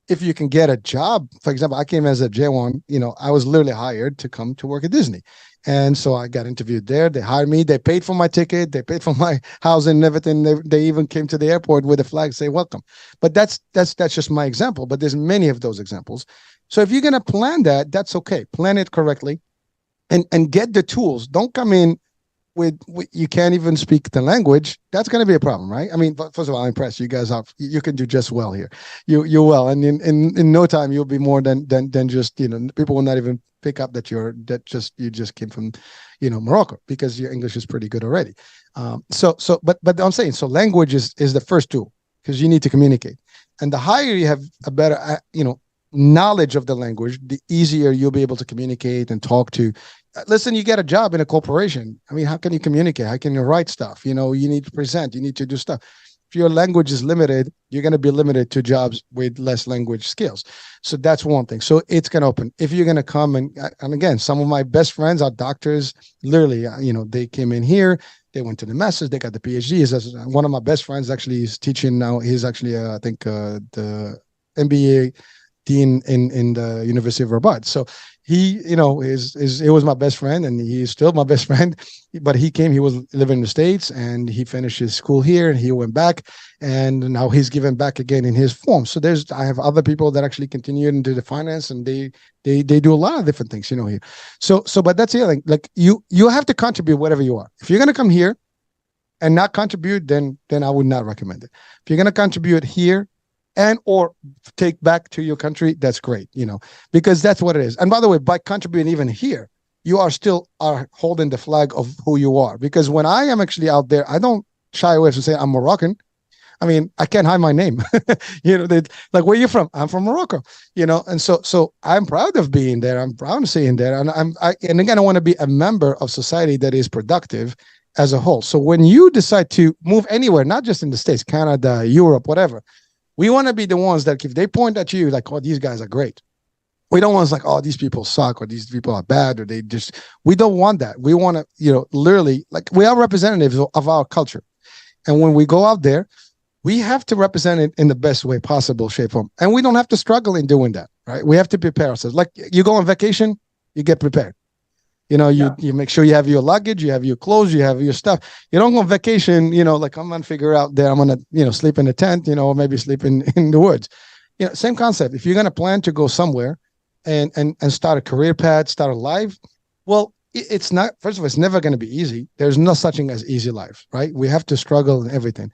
if you can get a job, for example, I came as a J1, I was literally hired to come to work at Disney. And so I got interviewed there. They hired me. They paid for my ticket. They paid for my housing and everything. They even came to the airport with a flag, say welcome. But that's just my example. But there's many of those examples. So if you're going to plan that, that's okay. Plan it correctly and get the tools. Don't come in with you can't even speak the language. That's going to be a problem, right? I mean, first of all, I'm impressed. You guys you can do just well here. You're well, and in no time you'll be more than just people will not even pick up that you just came from Morocco, because your English is pretty good already. But I'm saying, so language is the first tool, because you need to communicate, and the higher you have a better knowledge of the language, the easier you'll be able to communicate and talk to. Listen, you get a job in a corporation. I mean, how can you communicate? How can you write stuff? You need to present, you need to do stuff. If your language is limited, you're going to be limited to jobs with less language skills. So that's one thing. So it's going to open. If you're going to come and again, some of my best friends are doctors. Literally, they came in here, they went to the masters, they got the PhDs. One of my best friends actually is teaching now. He's actually, I think, the MBA dean in the University of Rabat. So he, it was my best friend, and he's still my best friend. But he was living in the States, and he finished his school here, and he went back, and now he's giving back again in his form. So I have other people that actually continue into the finance, and they do a lot of different things, here. So, but that's the other thing. Like you have to contribute whatever you are. If you're going to come here and not contribute, then I would not recommend it. If you're going to contribute here and or take back to your country, that's great, because that's what it is. And by the way, by contributing even here, you are still holding the flag of who you are. Because when I am actually out there, I don't shy away from saying I'm Moroccan. I mean, I can't hide my name. Like, where are you from? I'm from Morocco. And so I'm proud of being there. I'm proud of staying there. And and again, I want to be a member of society that is productive as a whole. So when you decide to move anywhere, not just in the States, Canada, Europe, whatever, we want to be the ones that if they point at you like, oh, these guys are great. We don't want to like, oh, these people suck, or these people are bad, or we don't want that. We want to, literally, like, we are representatives of our culture. And when we go out there, we have to represent it in the best way possible, shape, form. And we don't have to struggle in doing that, right? We have to prepare ourselves. Like, you go on vacation, you get prepared. You make sure you have your luggage, you have your clothes, you have your stuff. You don't go on vacation, like, I'm going to figure out that I'm going to, sleep in a tent, or maybe sleep in the woods. Same concept. If you're going to plan to go somewhere and start a career path, start a life, well, it's not, first of all, it's never going to be easy. There's no such thing as easy life, right? We have to struggle in everything.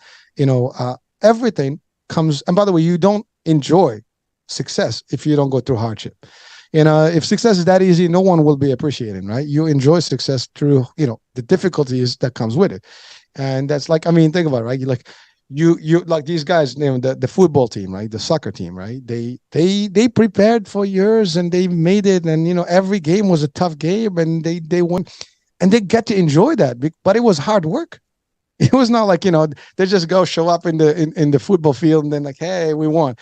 Everything comes, and by the way, you don't enjoy success if you don't go through hardship. If success is that easy, no one will be appreciating, right? You enjoy success through, the difficulties that comes with it. And that's like, I mean, think about it, right? You like these guys, the football team, right? The soccer team, right? They prepared for years, and they made it. And, every game was a tough game, and they won, and they get to enjoy that, but it was hard work. It was not like, they just go show up in the football field and then like, hey, we won.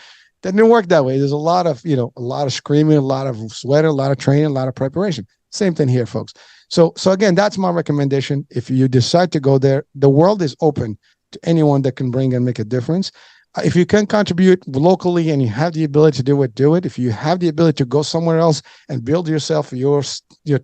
That didn't work that way. There's a lot of, a lot of screaming, a lot of sweating, a lot of training, a lot of preparation. Same thing here, folks. So again, that's my recommendation. If you decide to go there, the world is open to anyone that can bring and make a difference. If you can contribute locally and you have the ability to do it. If you have the ability to go somewhere else and build yourself, your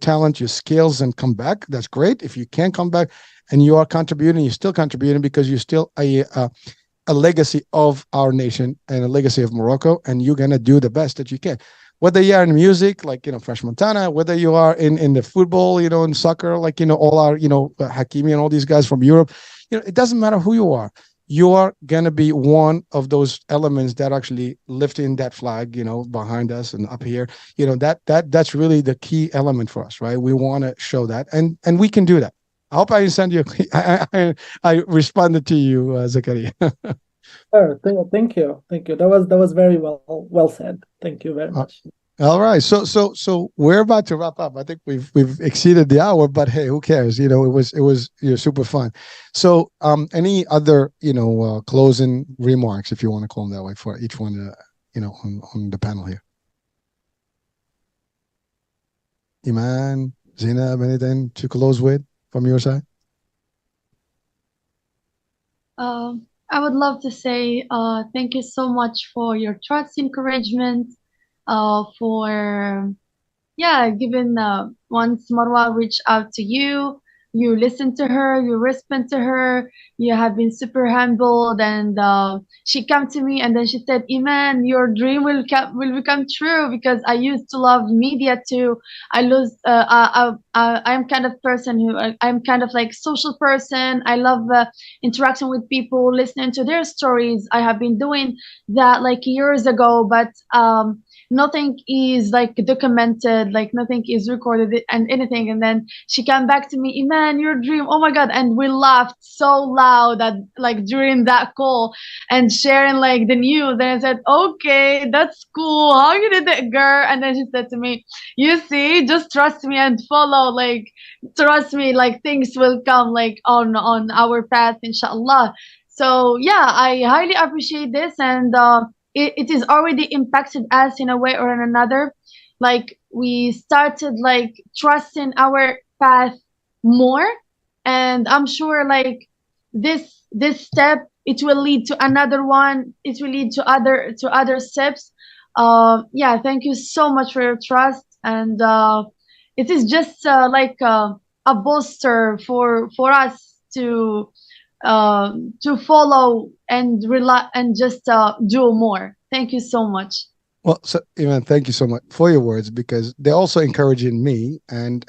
talent, your skills, and come back, that's great. If you can't come back and you are contributing, you're still contributing because you're still a legacy of our nation and a legacy of Morocco, and you're going to do the best that you can. Whether you are in music, like, Fresh Montana, whether you are in the football, in soccer, like, all our, Hakimi and all these guys from Europe, it doesn't matter who you are. You are going to be one of those elements that actually lifting that flag, behind us and up here, that's really the key element for us, right? We want to show that, and we can do that. I hope I understand you. I responded to you, Zakaria. Thank you. That was very well said. Thank you very much. All right. So we're about to wrap up. I think we've exceeded the hour, but hey, who cares? It was super fun. So any other closing remarks, if you want to call them that way, for each one on the panel here? Iman, Zainab, anything to close with from your side? I would love to say thank you so much for your trust, encouragement, for given once Marwa reached out to you, you listened to her, you respond to her, you have been super humbled, and she came to me and then she said, Iman, your dream will become true because I used to love media too. I lose. I'm kind of person who I'm kind of like social person. I love interaction with people, listening to their stories. I have been doing that like years ago, but nothing is like documented, like nothing is recorded and anything. And then she came back to me, Iman, your dream, oh my god. And we laughed so loud that like during that call and sharing like the news. And I said, okay, that's cool, how you did it, girl? And then she said to me, you see, just trust me and follow, like trust me, like things will come like on our path, inshallah. So yeah, I highly appreciate this, and it is already impacted us in a way or in another. Like we started like trusting our path more, and I'm sure like this step, it will lead to another one, it will lead to other steps. Yeah, thank you so much for your trust, and it is just a booster for us to follow and rely and just do more. Thank you so much. Well, so Iman, thank you so much for your words because they're also encouraging me and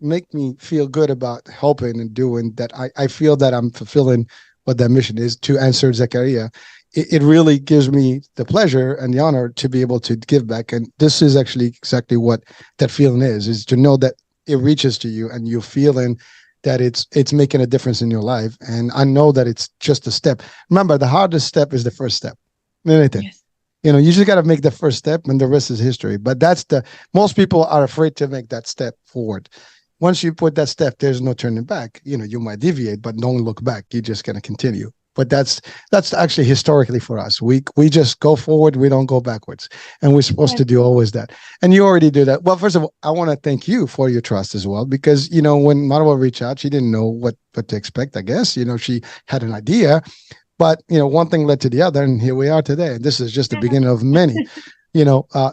make me feel good about helping and doing that. I feel that I'm fulfilling what that mission is to answer Zakaria. It really gives me the pleasure and the honor to be able to give back. And this is actually exactly what that feeling is to know that it reaches to you and you're feeling that it's making a difference in your life. And I know that it's just a step. Remember, the hardest step is the first step. Anything. Yes. You just got to make the first step and the rest is history. But most people are afraid to make that step forward. Once you put that step, there's no turning back. You might deviate, but don't look back. You're just going to continue. But that's actually historically for us. We just go forward. We don't go backwards. And we're supposed to do always that. And you already do that. Well, first of all, I want to thank you for your trust as well, because, when Marwa reached out, she didn't know what to expect, I guess. She had an idea, but, one thing led to the other. And here we are today. And this is just the beginning of many,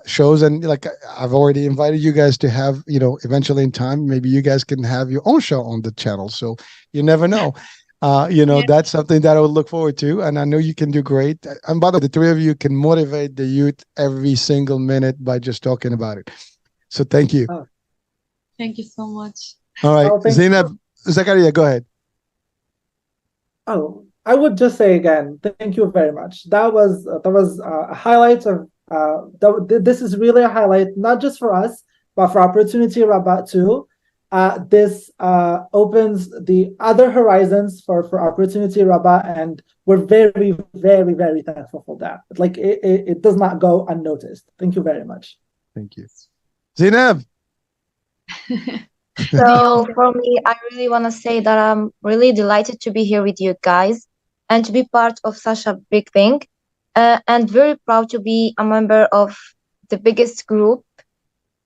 shows. And like I've already invited you guys to have, eventually in time, maybe you guys can have your own show on the channel. So you never know. That's something that I would look forward to. And I know you can do great. And by the way, the three of you can motivate the youth every single minute by just talking about it. So thank you. Oh. Thank you so much. All right. Zainab, Zakaria, go ahead. Oh, I would just say again, thank you very much. That was a highlight of, this is really a highlight, not just for us, but for Opportunity Rabat too. This opens the other horizons for Opportunity Rabat, and we're very, very, very thankful for that. Like it does not go unnoticed. Thank you very much. Thank you. Zainab. So for me, I really want to say that I'm really delighted to be here with you guys and to be part of such a big thing, and very proud to be a member of the biggest group,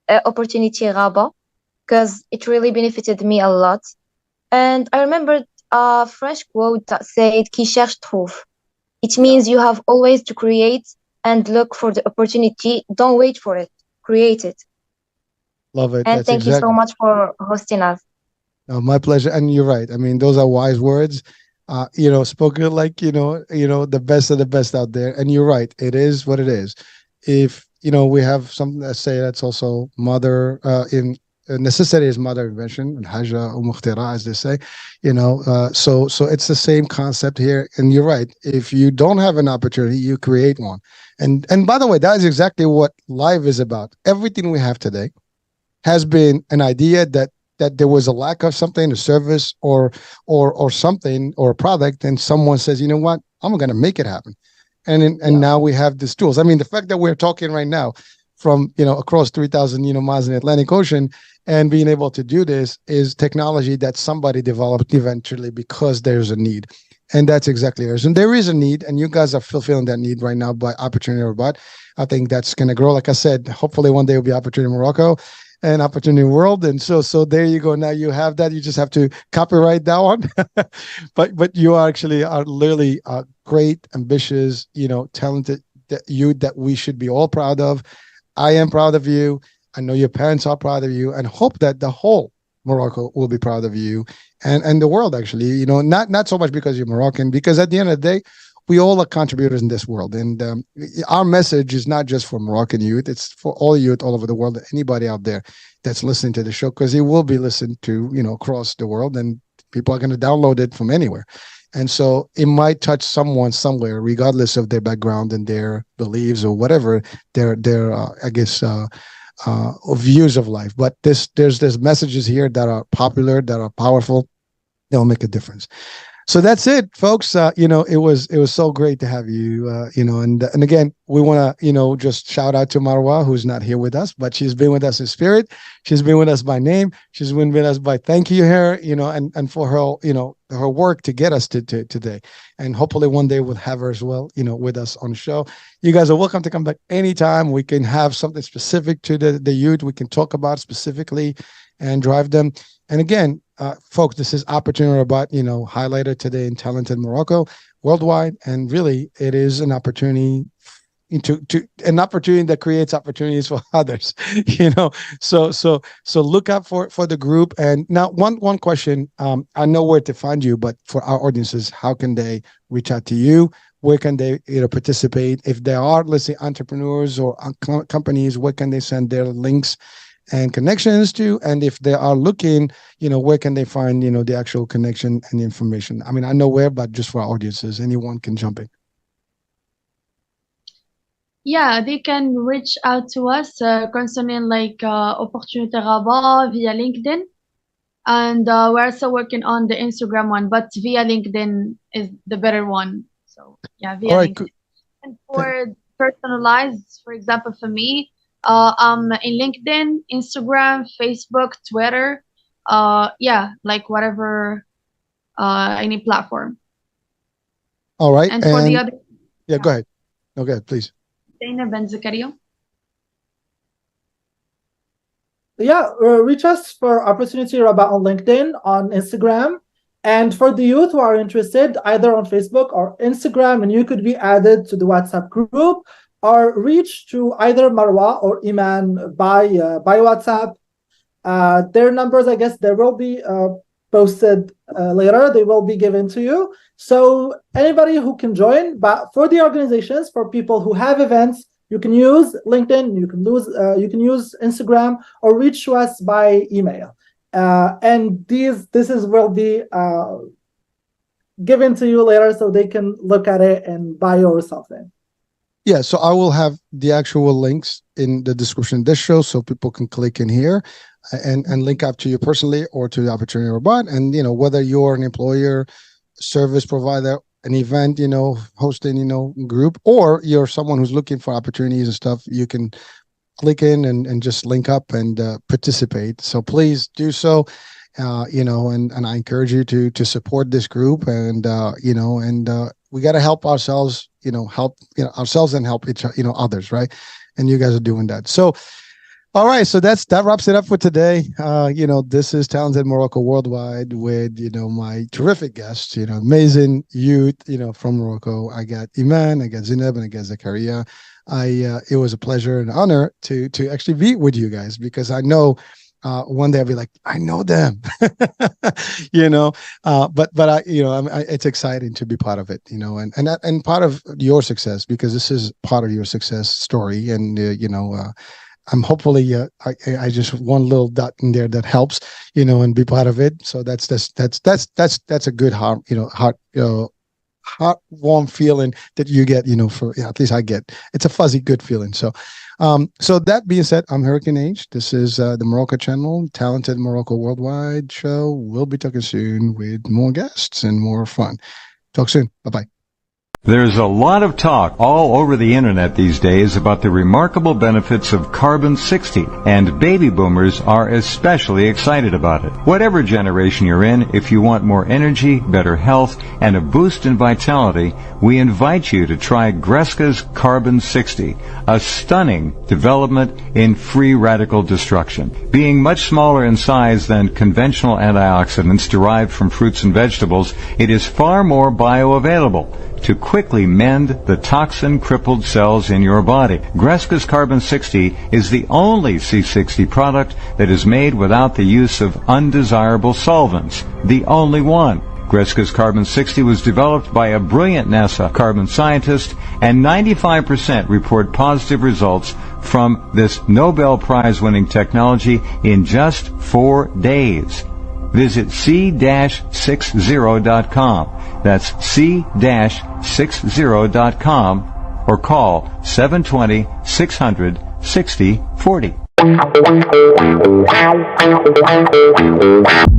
Opportunity Rabat, because it really benefited me a lot. And I remembered a French quote that said, Qui cherche trouve. It means you have always to create and look for the opportunity. Don't wait for it. Create it. Love it. And thank you so much for hosting us. Oh, my pleasure. And you're right. I mean, those are wise words. Spoken like, the best of the best out there. And you're right. It is what it is. If, we have something that say that's also mother in necessity is mother invention, and haja umukhtira, as they say, so it's the same concept here. And you're right. If you don't have an opportunity, you create one. And by the way, that is exactly what life is about. Everything we have today has been an idea that there was a lack of something, a service or something or a product, and someone says, you know what, I'm going to make it happen. And now we have these tools. I mean, the fact that we're talking right now from, across 3,000, miles in the Atlantic Ocean and being able to do this is technology that somebody developed eventually because there's a need. And that's exactly it. And there is a need, and you guys are fulfilling that need right now by Opportunity Rabat. I think that's going to grow. Like I said, hopefully one day will be Opportunity Morocco. and Opportunity World. And so there you go. Now you have that. You just have to copyright that one. But you actually are literally great, ambitious, talented youth that we should be all proud of. I am proud of you. I know your parents are proud of you, and hope that the whole Morocco will be proud of you, and the world actually. Not so much because you're Moroccan, because at the end of the day, we all are contributors in this world, and our message is not just for Moroccan youth; it's for all youth all over the world. Anybody out there that's listening to the show, because it will be listened to, across the world, and people are going to download it from anywhere. And so it might touch someone somewhere, regardless of their background and their beliefs or whatever their views of life. But there's messages here that are popular, that are powerful, that will make a difference. So that's it, folks. It was so great to have you. And again, we want to just shout out to Marwa, who's not here with us, but she's been with us in spirit. She's been with us by name. She's been with us by thank you her, and for her, her work to get us to today. And hopefully one day we'll have her as well, with us on the show. You guys are welcome to come back anytime. We can have something specific to the youth we can talk about specifically and drive them. And again, folks, this is Opportunity Rabat, highlighted today in Talented Morocco worldwide. And really, it is an opportunity an opportunity that creates opportunities for others, So look out for the group. And now one question, I know where to find you, but for our audiences, how can they reach out to you? Where can they participate? If there are, let's say, entrepreneurs or companies, where can they send their links and connections to? And if they are looking, where can they find, the actual connection and information? I mean, I know where, but just for our audiences, anyone can jump in. Yeah, they can reach out to us concerning Opportunity Rabat via LinkedIn. And we're also working on the Instagram one, but via LinkedIn is the better one. So yeah, via LinkedIn. Cool. And for personalized, for example, for me, I'm in LinkedIn, Instagram, Facebook, Twitter, whatever, any platform. All right. And for the other, go ahead. Okay, please. Zainab Ben Zakaria. Yeah, reach us for Opportunity Rabat on LinkedIn, on Instagram. And for the youth who are interested, either on Facebook or Instagram, and you could be added to the WhatsApp group, or reach to either Marwa or Iman by WhatsApp. Their numbers, I guess, they will be posted later. They will be given to you. So anybody who can join, but for the organizations, for people who have events, you can use LinkedIn, you can use Instagram, or reach to us by email. And this will be given to you later, so they can look at it and buy or something. Yeah, so I will have the actual links in the description of this show, so people can click in here and link up to you personally or to the Opportunity Rabat. And whether you're an employer, service provider, an event, hosting, group, or you're someone who's looking for opportunities and stuff, you can click in and just link up and participate. So please do so. And I encourage you to support this group, and we got to help ourselves, ourselves and help each, others, right? And you guys are doing that. So, all right, so that wraps it up for today. This is Talented Morocco Worldwide with, my terrific guests, amazing youth, from Morocco. I got Iman, I got Zainab, and I got Zakaria. It was a pleasure and honor to actually be with you guys, because I know one day I'll be like, I know them, but it's exciting to be part of it, and part of your success, because this is part of your success story. And, I'm hopefully, I just one little dot in there that helps, and be part of it. So that's a good heart warm feeling that you get, at least I get. It's a fuzzy good feeling. So that being said, I'm Hurricane H. This is the Morocco channel, Talented Morocco Worldwide show. We'll be talking soon with more guests and more fun. Talk soon. Bye-bye. There's a lot of talk all over the internet these days about the remarkable benefits of carbon-60, and baby boomers are especially excited about it. Whatever generation you're in, if you want more energy, better health, and a boost in vitality, we invite you to try Greska's Carbon-60, a stunning development in free radical destruction. Being much smaller in size than conventional antioxidants derived from fruits and vegetables, it is far more bioavailable to quickly mend the toxin-crippled cells in your body. Greska's Carbon-60 is the only C60 product that is made without the use of undesirable solvents. The only one. Greska's Carbon-60 was developed by a brilliant NASA carbon scientist, and 95% report positive results from this Nobel Prize-winning technology in just 4 days. Visit c-60.com. That's c-60.com or call 720-600-6040.